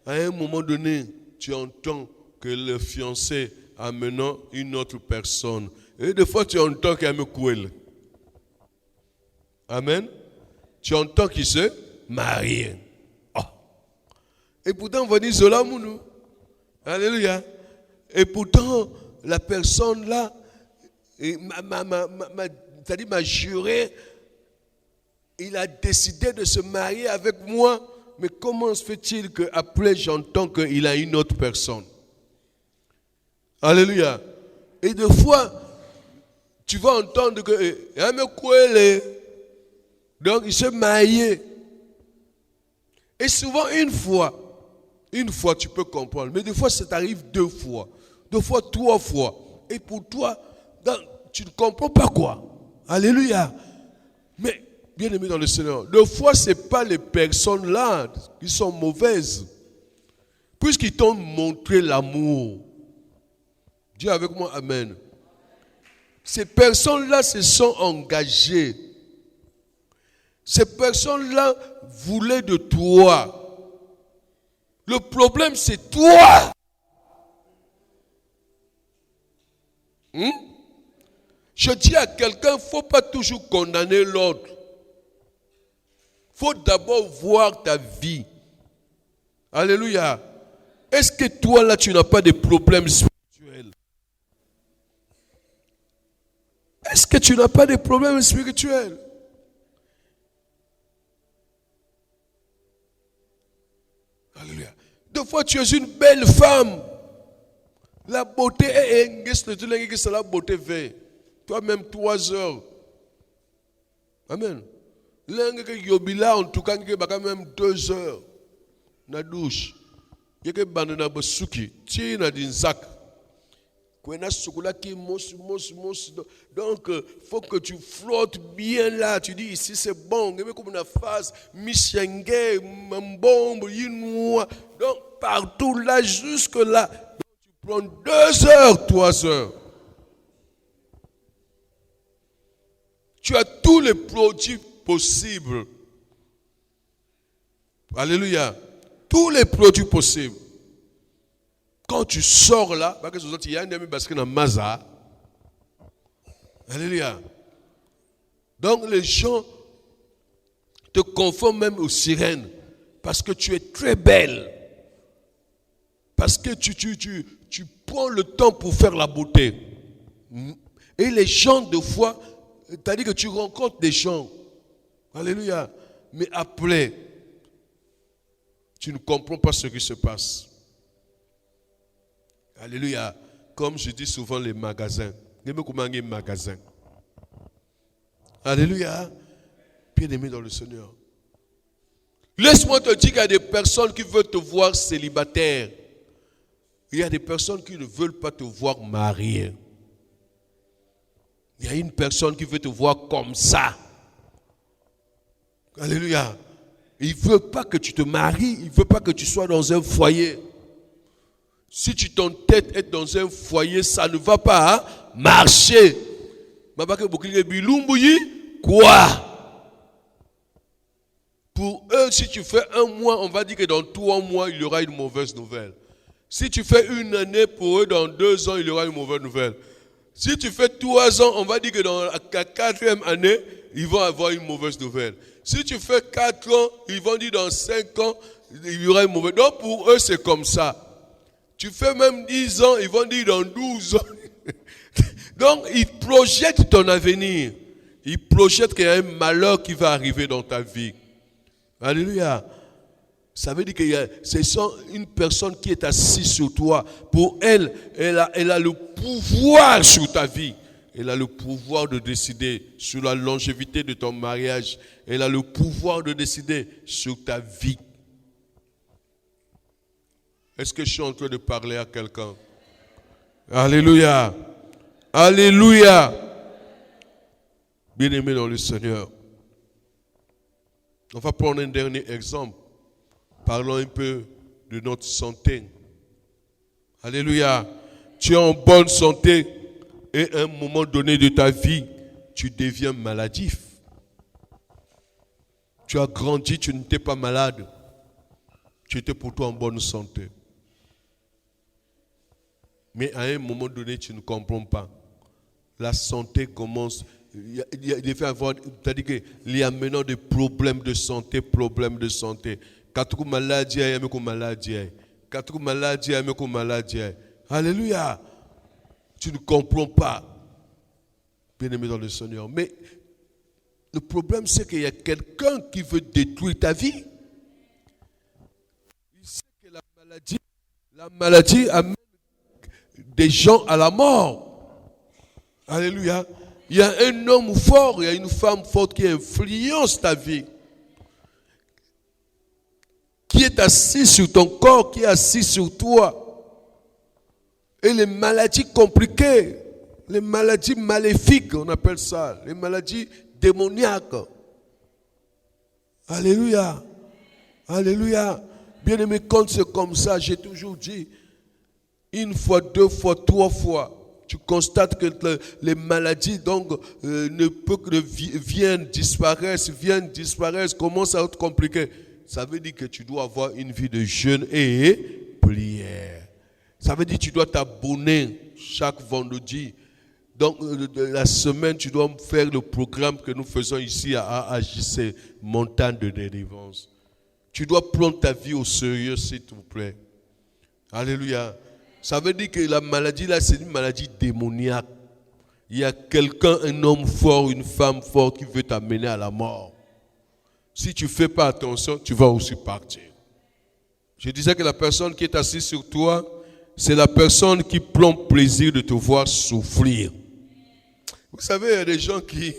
Speaker 1: À un moment donné, tu entends que le fiancé a maintenant une autre personne. Et des fois, tu entends qu'il y a un couple. Amen. Tu entends qu'il se marie. Oh. Et pourtant, on va dire cela, nous. Alléluia. Et pourtant, la personne là, m'a juré, il a décidé de se marier avec moi. Mais comment se fait-il qu'après j'entends qu'il a une autre personne? Alléluia. Et des fois, tu vas entendre que donc il s'est marié. Et souvent une fois tu peux comprendre. Mais des fois ça t'arrive 2 fois, 3 fois. Et pour toi, tu ne comprends pas quoi. Alléluia. Mais bien aimé dans le Seigneur, des fois, ce n'est pas les personnes là qui sont mauvaises. Puisqu'ils t'ont montré l'amour. Dis avec moi, amen. Ces personnes-là se sont engagées. Ces personnes-là voulaient de toi. Le problème, c'est toi. Je dis à quelqu'un, il ne faut pas toujours condamner l'autre. Il faut d'abord voir ta vie. Alléluia. Est-ce que toi, là, tu n'as pas de problèmes spirituels? Est-ce que tu n'as pas de problèmes spirituels? Alléluia. Des fois, tu es une belle femme. La beauté est la beauté veille. Toi-même, 3 heures. Amen. En tout cas, il y a même 2 heures. Na douche. Il y a bandana basuki. Tiens, na dinzak. Donc, il faut que tu flottes bien là. Tu dis ici c'est bon. Comme une phase, Michenge, Mbombo, Yinoua. Donc, partout là, jusque là. Donc, tu prends 2 heures, 3 heures. Tu as tous les produits possibles. Alléluia. Tous les produits possibles. Quand tu sors là, il y a un ami parce qu'il y a un maza. Alléluia. Donc les gens te confondent même aux sirènes parce que tu es très belle. Parce que tu prends le temps pour faire la beauté. Et les gens, de fois, c'est-à-dire que tu rencontres des gens. Alléluia. Mais après, tu ne comprends pas ce qui se passe. Alléluia. Comme je dis souvent, les magasins. Les magasins. Alléluia. Bien-aimé dans le Seigneur. Laisse-moi te dire qu'il y a des personnes qui veulent te voir célibataire. Il y a des personnes qui ne veulent pas te voir marié. Il y a une personne qui veut te voir comme ça. Alléluia. Il ne veut pas que tu te maries. Il ne veut pas que tu sois dans un foyer. Si tu t'entêtes être dans un foyer, ça ne va pas marcher. Quoi? Pour eux, si tu fais 1 mois, on va dire que dans 3 mois, il y aura une mauvaise nouvelle. Si tu fais 1 année, pour eux, dans 2 ans, il y aura une mauvaise nouvelle. Si tu fais 3 ans, on va dire que dans la 4e année, ils vont avoir une mauvaise nouvelle. Si tu fais 4 ans, ils vont dire dans 5 ans, il y aura une mauvaise nouvelle. Donc pour eux, c'est comme ça. Tu fais même 10 ans, ils vont dire dans 12 ans. Donc ils projettent ton avenir. Ils projettent qu'il y a un malheur qui va arriver dans ta vie. Alléluia. Ça veut dire que c'est une personne qui est assise sur toi. Pour elle, elle a le pouvoir sur ta vie. Elle a le pouvoir de décider sur la longévité de ton mariage. Elle a le pouvoir de décider sur ta vie. Est-ce que je suis en train de parler à quelqu'un? Alléluia. Alléluia. Bien-aimé dans le Seigneur. On va prendre un dernier exemple. Parlons un peu de notre santé. Alléluia. Tu es en bonne santé et à un moment donné de ta vie, tu deviens maladif. Tu as grandi, tu n'étais pas malade. Tu étais pour toi en bonne santé. Mais à un moment donné, tu ne comprends pas. La santé commence. Il y a maintenant des problèmes de santé, Alléluia. Tu ne comprends pas, bien-aimé dans le Seigneur. Mais le problème, c'est qu'il y a quelqu'un qui veut détruire ta vie. Il sait que la maladie amène des gens à la mort. Alléluia. Il y a un homme fort, il y a une femme forte qui influence ta vie. Qui est assis sur ton corps, qui est assis sur toi. Et les maladies compliquées, les maladies maléfiques, on appelle ça, les maladies démoniaques. Alléluia. Alléluia. Bien-aimé, quand c'est comme ça, j'ai toujours dit, une fois, deux fois, trois fois, tu constates que les maladies donc viennent, disparaissent, commencent à être compliquées. Ça veut dire que tu dois avoir une vie de jeûne et prière. Ça veut dire que tu dois t'abonner chaque vendredi. Donc, la semaine, tu dois faire le programme que nous faisons ici à AJC, Montagne de délivrance. Tu dois prendre ta vie au sérieux, s'il te plaît. Alléluia. Ça veut dire que la maladie, là, c'est une maladie démoniaque. Il y a quelqu'un, un homme fort, une femme forte qui veut t'amener à la mort. Si tu ne fais pas attention, tu vas aussi partir. Je disais que la personne qui est assise sur toi, c'est la personne qui prend plaisir de te voir souffrir. Vous savez, il y a des gens qui...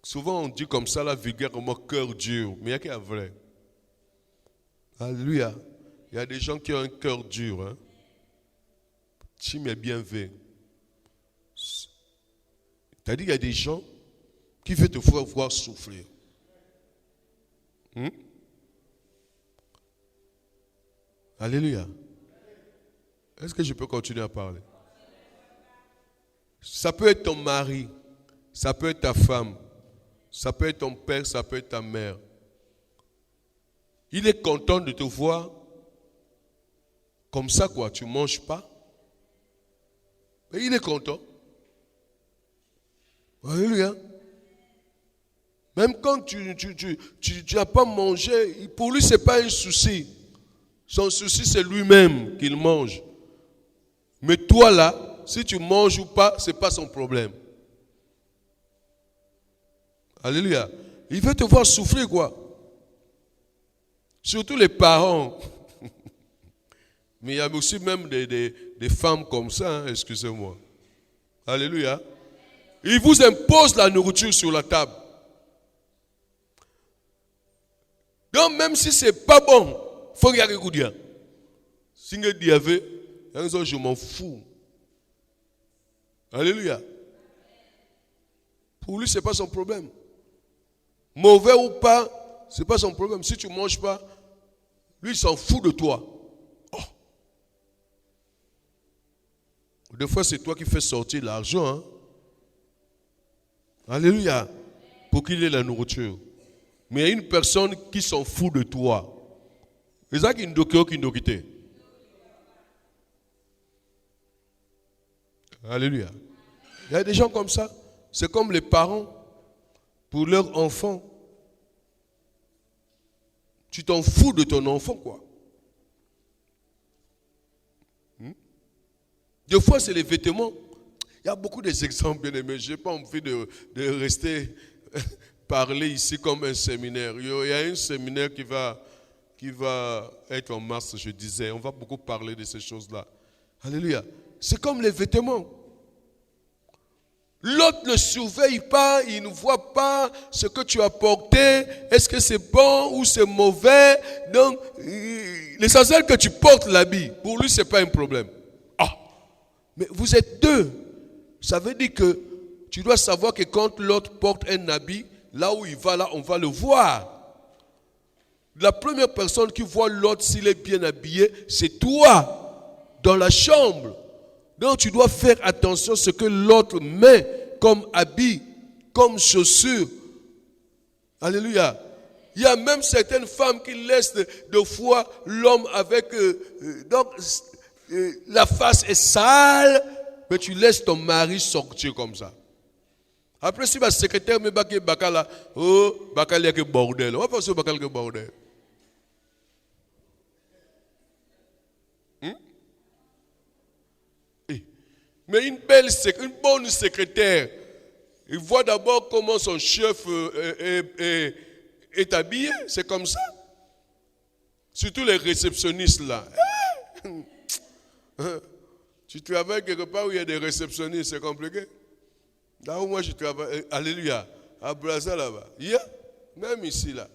Speaker 1: Souvent on dit comme ça, la vulgaire, comme cœur dur. Mais il y a qui est vrai. Alléluia. Il y a des gens qui ont un cœur dur. Hein. Tu m'es bien vu. C'est-à-dire qu'il y a des gens qui veulent te voir souffrir. Alléluia. Est-ce que je peux continuer à parler? Ça peut être ton mari, ça peut être ta femme, ça peut être ton père, ça peut être ta mère. Il est content de te voir comme ça, quoi. Tu ne manges pas. Mais il est content. Alléluia. Même quand tu n'as pas mangé, pour lui, ce n'est pas un souci. Son souci, c'est lui-même qu'il mange. Mais toi, là, si tu manges ou pas, ce n'est pas son problème. Alléluia. Il veut te voir souffrir, quoi. Surtout les parents. Mais il y a aussi même des femmes comme ça, hein, excusez-moi. Alléluia. Il vous impose la nourriture sur la table. Donc même si ce n'est pas bon, il faut regarder le dire. Si je m'en fous. Alléluia. Pour lui, ce n'est pas son problème. Mauvais ou pas, ce n'est pas son problème. Si tu ne manges pas, lui, il s'en fout de toi. Oh. Des fois, c'est toi qui fais sortir l'argent. Hein? Alléluia. Pour qu'il ait la nourriture. Mais il y a une personne qui s'en fout de toi. C'est ça qui nous quitte. Alléluia. Il y a des gens comme ça. C'est comme les parents pour leurs enfants. Tu t'en fous de ton enfant, quoi. Des fois, c'est les vêtements. Il y a beaucoup d'exemples, bien aimés. Je n'ai pas envie de rester parler ici comme un séminaire. Il y a un séminaire qui va être en mars, je disais. On va beaucoup parler de ces choses-là. Alléluia. C'est comme les vêtements. L'autre ne surveille pas, il ne voit pas ce que tu as porté. Est-ce que c'est bon ou c'est mauvais? Donc, l'essentiel que tu portes l'habit, pour lui, ce n'est pas un problème. Ah, mais vous êtes deux. Ça veut dire que tu dois savoir que quand l'autre porte un habit, là où il va, là, on va le voir. La première personne qui voit l'autre s'il est bien habillé, c'est toi, dans la chambre. Donc tu dois faire attention à ce que l'autre met comme habit, comme chaussure. Alléluia. Il y a même certaines femmes qui laissent de fois l'homme avec... la face est sale, mais tu laisses ton mari sortir comme ça. Après, si ma secrétaire me bat là, oh, bakal que bordel. On va faire bakal que bordel. Mais une bonne secrétaire, il voit d'abord comment son chef est habillé, c'est comme ça. Surtout les réceptionnistes là. Tu travailles quelque part où il y a des réceptionnistes, c'est compliqué. Là où moi je travaille, alléluia, à Brazza là-bas. Même ici là.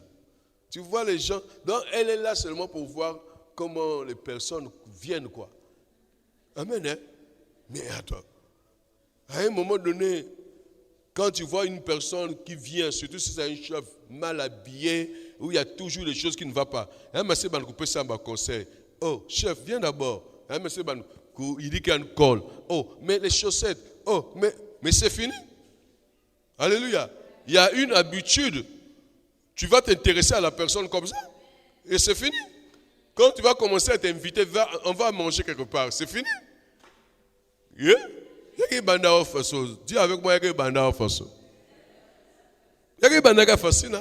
Speaker 1: Tu vois les gens, donc elle est là seulement pour voir comment les personnes viennent quoi. Amen, hein? Mais attends, à un moment donné, quand tu vois une personne qui vient, surtout si c'est un chef mal habillé, où il y a toujours des choses qui ne vont pas, monsieur Bankou ça m'a conseil. Oh, chef, viens d'abord. Monsieur Bankou, il dit qu'il y a une colle. Oh, mais les chaussettes. Oh, mais c'est fini. Alléluia. Il y a une habitude. Tu vas t'intéresser à la personne comme ça. Et c'est fini. Quand tu vas commencer à t'inviter, on va manger quelque part. C'est fini. Yeah? Dis avec moi, il y a banda façon. Il y a banda facile.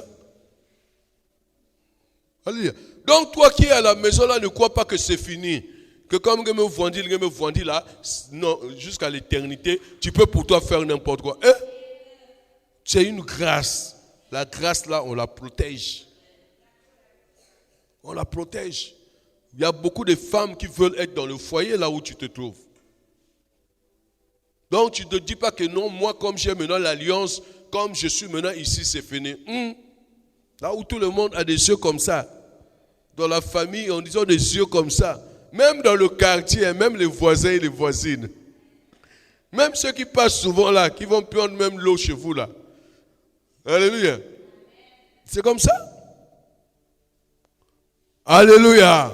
Speaker 1: Alléluia. Donc toi qui es à la maison là, ne crois pas que c'est fini. Que comme je me vendis là, non, jusqu'à l'éternité, tu peux pour toi faire n'importe quoi. C'est une grâce. La grâce là, on la protège. On la protège. Il y a beaucoup de femmes qui veulent être dans le foyer là où tu te trouves. Donc tu ne te dis pas que non, moi comme j'ai maintenant l'alliance, comme je suis maintenant ici, c'est fini. Là où tout le monde a des yeux comme ça. Dans la famille, on dit des yeux comme ça. Même dans le quartier, même les voisins et les voisines. Même ceux qui passent souvent là, qui vont prendre même l'eau chez vous là. Alléluia. C'est comme ça. Alléluia.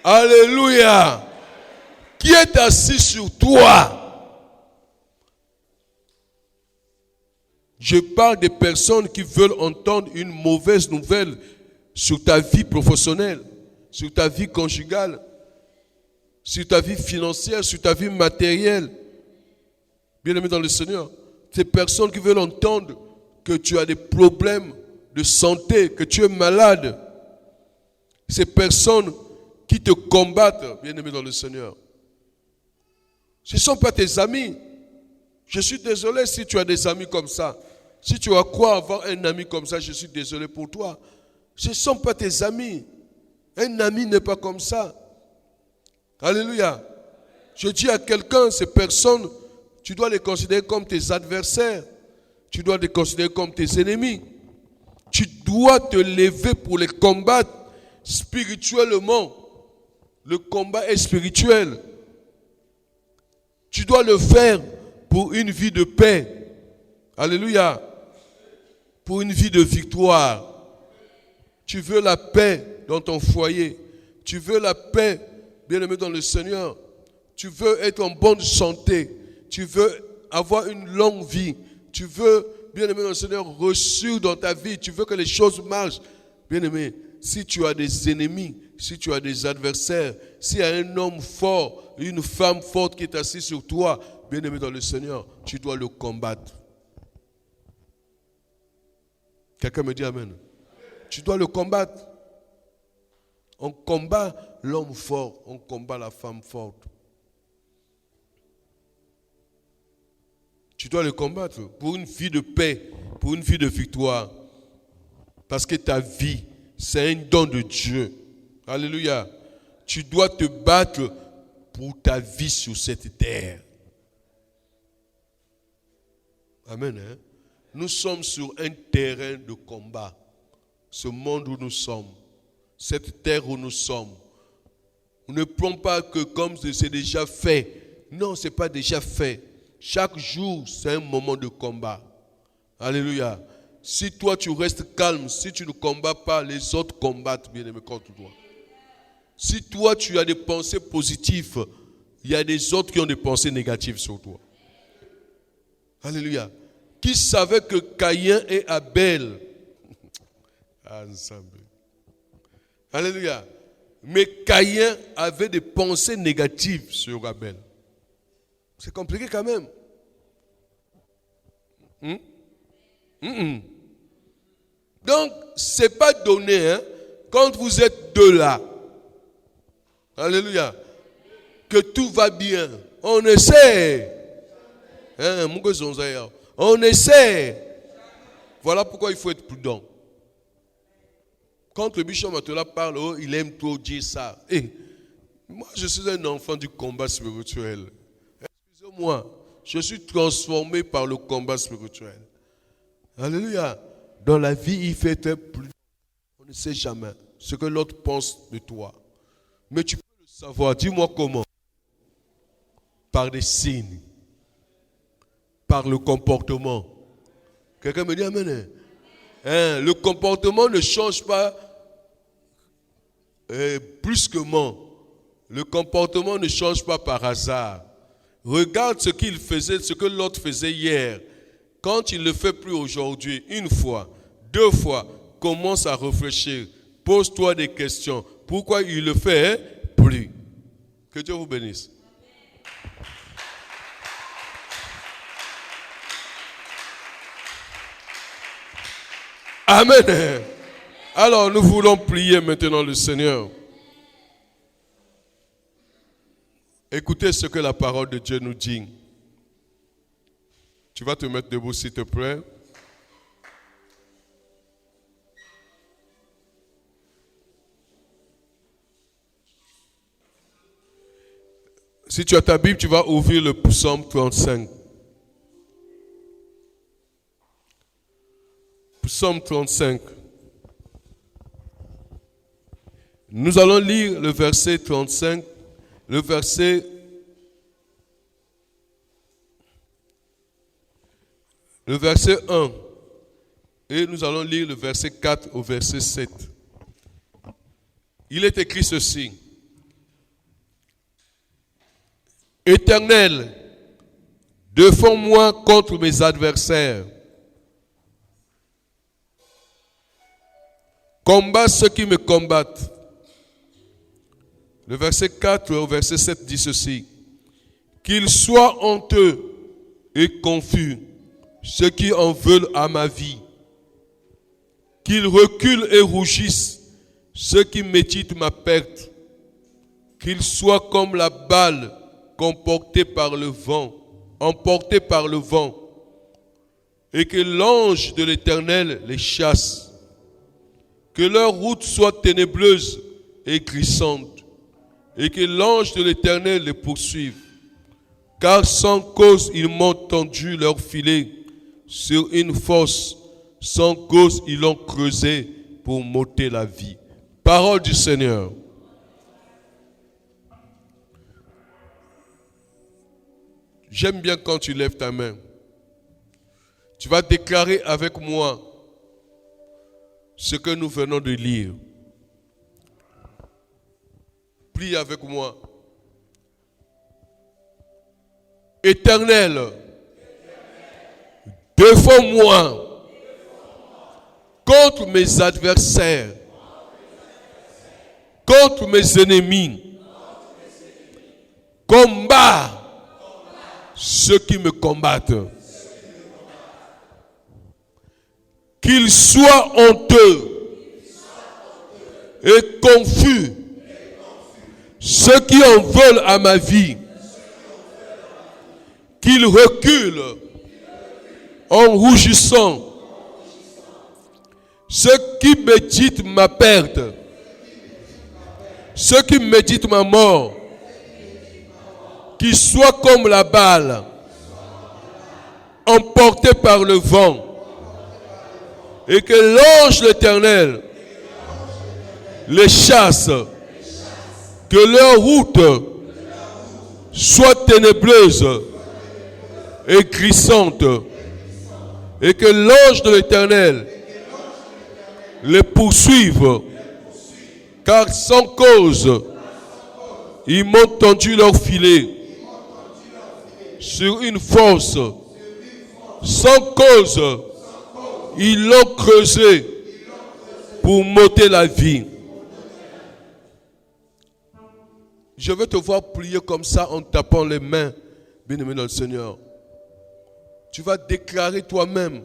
Speaker 1: Alléluia. Qui est assis sur toi? Je parle des personnes qui veulent entendre une mauvaise nouvelle sur ta vie professionnelle, sur ta vie conjugale, sur ta vie financière, sur ta vie matérielle. Bien-aimé dans le Seigneur, ces personnes qui veulent entendre que tu as des problèmes de santé, que tu es malade. Ces personnes qui te combattent, bien-aimé dans le Seigneur. Ce ne sont pas tes amis. Je suis désolé si tu as des amis comme ça. Si tu as quoi avoir un ami comme ça, je suis désolé pour toi. Ce ne sont pas tes amis. Un ami n'est pas comme ça. Alléluia. Je dis à quelqu'un, ces personnes, tu dois les considérer comme tes adversaires. Tu dois les considérer comme tes ennemis. Tu dois te lever pour les combattre spirituellement. Le combat est spirituel. Tu dois le faire pour une vie de paix. Alléluia. Pour une vie de victoire. Tu veux la paix dans ton foyer. Tu veux la paix, bien-aimé dans le Seigneur. Tu veux être en bonne santé. Tu veux avoir une longue vie. Tu veux, bien-aimé dans le Seigneur, reçu dans ta vie. Tu veux que les choses marchent. Bien-aimé, si tu as des ennemis, si tu as des adversaires, s'il y a un homme fort, une femme forte qui est assise sur toi, bien-aimé dans le Seigneur, tu dois le combattre. Quelqu'un me dit amen. Tu dois le combattre. On combat l'homme fort, on combat la femme forte. Tu dois le combattre pour une vie de paix, pour une vie de victoire. Parce que ta vie, c'est un don de Dieu. Alléluia. Tu dois te battre pour ta vie sur cette terre. Amen. Hein? Nous sommes sur un terrain de combat. Ce monde où nous sommes, cette terre où nous sommes. On ne prend pas que comme c'est déjà fait. Non, ce n'est pas déjà fait. Chaque jour, c'est un moment de combat. Alléluia. Si toi, tu restes calme, si tu ne combats pas, les autres combattent, bien-aimé, contre toi. Si toi, tu as des pensées positives, il y a des autres qui ont des pensées négatives sur toi. Alléluia. Qui savait que Caïn et Abel... Ensemble. Alléluia. Mais Caïn avait des pensées négatives sur Abel. C'est compliqué quand même. Donc, ce n'est pas donné, hein, quand vous êtes deux là. Alléluia. Que tout va bien. On essaie. Hein, on essaie. Voilà pourquoi il faut être prudent. Quand le bishop Matola parle, oh, il aime trop dire ça. Et moi, je suis un enfant du combat spirituel. Excusez-moi, je suis transformé par le combat spirituel. Alléluia. Dans la vie, il fait être plus. On ne sait jamais ce que l'autre pense de toi. Mais tu peux le savoir. Dis-moi comment. Par des signes. Par le comportement. Quelqu'un me dit amen. Hein, le comportement ne change pas brusquement. Le comportement ne change pas par hasard. Regarde ce qu'il faisait, ce que l'autre faisait hier. Quand il ne le fait plus aujourd'hui, une fois, deux fois, commence à réfléchir. Pose-toi des questions. Pourquoi il le fait plus? Que Dieu vous bénisse. Amen. Alors, nous voulons prier maintenant le Seigneur. Écoutez ce que la parole de Dieu nous dit. Tu vas te mettre debout, s'il te plaît. Si tu as ta Bible, tu vas ouvrir le psaume 35. Psaume 35. Nous allons lire le verset 35, le verset 1. Et nous allons lire le verset 4 au verset 7. Il est écrit ceci. Éternel, défends-moi contre mes adversaires. Combat ceux qui me combattent. Le verset 4 au verset 7 dit ceci. Qu'ils soient honteux et confus, ceux qui en veulent à ma vie. Qu'ils reculent et rougissent, ceux qui méditent ma perte. Qu'ils soient comme la balle emportée par le vent, et que l'ange de l'Éternel les chasse. Que leur route soit ténébreuse et glissante, et que l'ange de l'Éternel les poursuive. Car sans cause ils m'ont tendu leur filet sur une fosse, sans cause ils l'ont creusé pour m'ôter la vie. Parole du Seigneur. J'aime bien quand tu lèves ta main. Tu vas déclarer avec moi ce que nous venons de lire. Prie avec moi. Éternel, défends-moi contre mes adversaires, contre mes ennemis. Combat ceux qui me combattent. Qu'ils soient honteux et confus, ceux qui en veulent à ma vie. Qu'ils reculent en rougissant, ceux qui méditent ma perte, ceux qui méditent ma mort. Qu'ils soient comme la balle emportée par le vent. Et que l'ange de l'Éternel les chasse, que leur route soit ténébreuse et glissante, et que l'ange de l'Éternel les poursuive, car sans cause ils m'ont tendu leur filet sur une force, sans cause, ils l'ont creusé pour m'ôter la vie. Je veux te voir prier comme ça en tapant les mains, bien-aimé dans le Seigneur. Tu vas déclarer toi-même,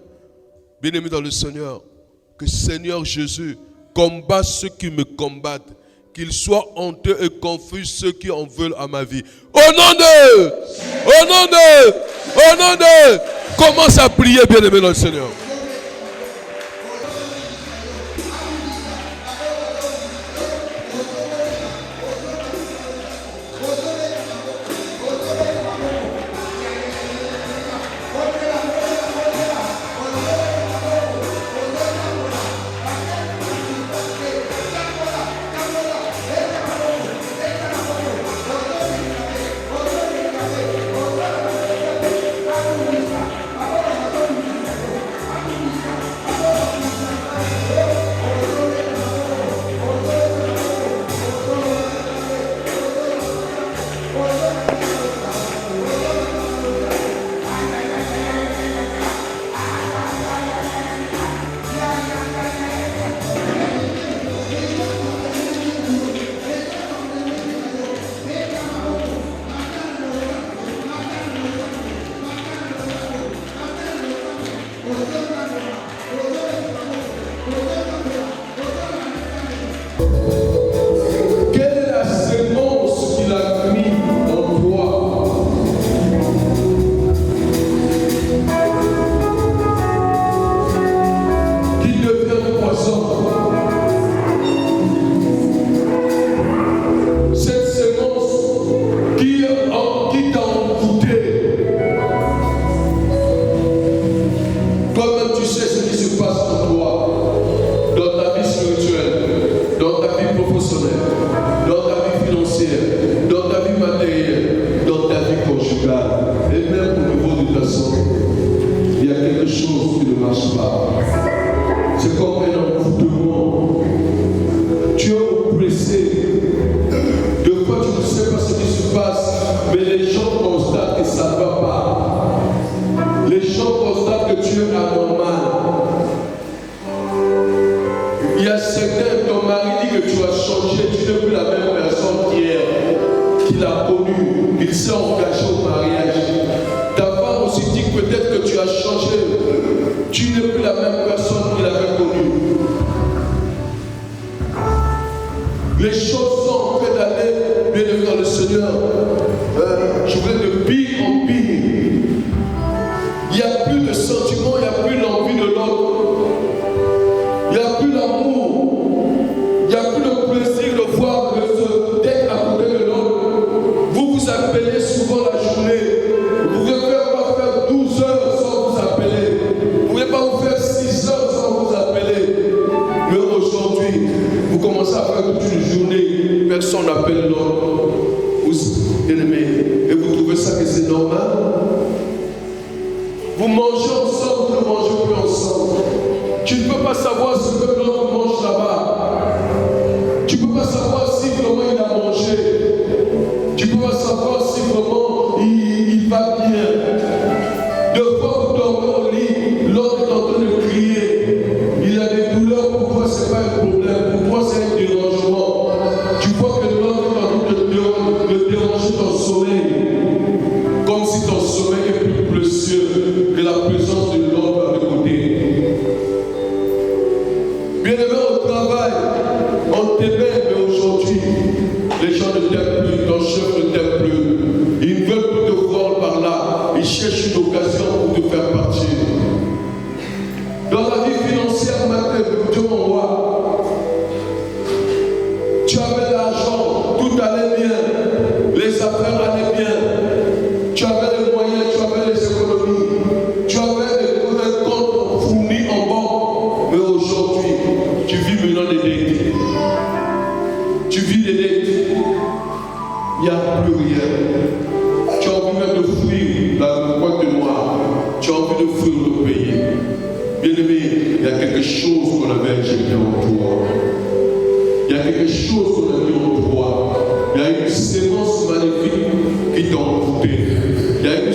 Speaker 1: bien-aimé dans le Seigneur, que Seigneur Jésus combat ceux qui me combattent, qu'ils soient honteux et confus ceux qui en veulent à ma vie. Au nom de, commence à prier, bien-aimé dans le Seigneur.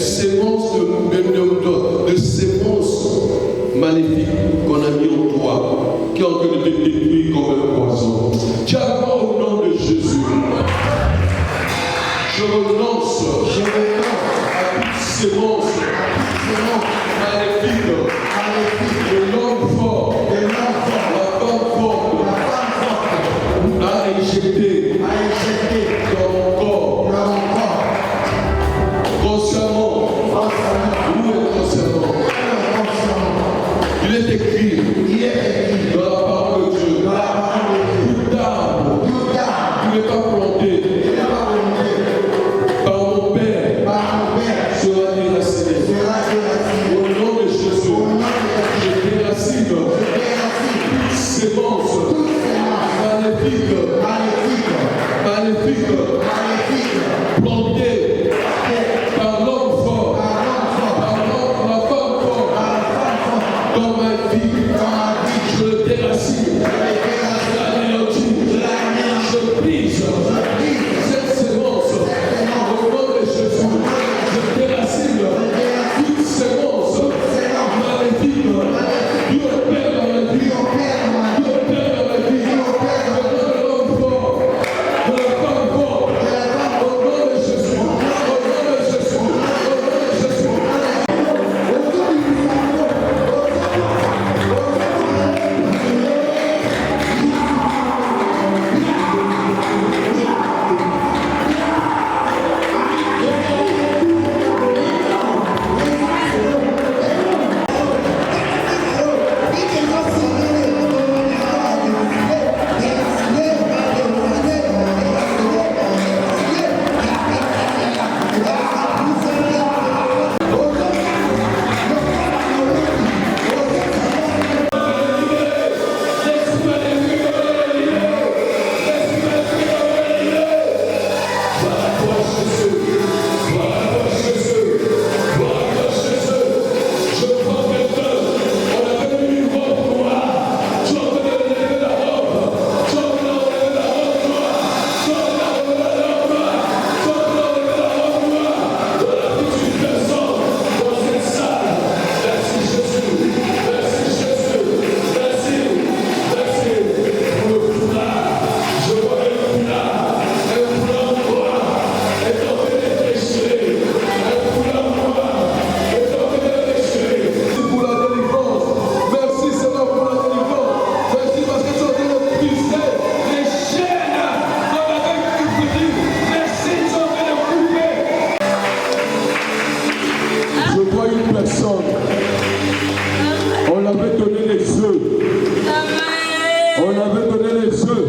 Speaker 1: sémences de sémences maléfiques qu'on a mis en toi, qui ont en train de te détruire comme un poison. Diamant au nom de Jésus. Je renonce à toute sémence maléfique, de l'homme fort, la femme forte, à éjecter dans mon corps, consciemment ou inconsciemment. Il est écrit dans la parole de Dieu, tout arbre qui n'est pas planté par mon Père sera déraciné. Au nom de Jésus, je déracine toute sémence maléfique, plantée par l'homme fort, par la femme forte, dans ma vie. Je le déracine, je l'anéantis, je brise cette sémence. Au nom de Jésus, je déracine toute sémence maléfique. Dieu opère dans ma vie, Dieu opère dans ma vie. De l'homme fort, de la femme forte, au nom de Jésus, au nom de Jésus, au nom de Jésus. On l'avait donné les œufs. On avait donné les œufs.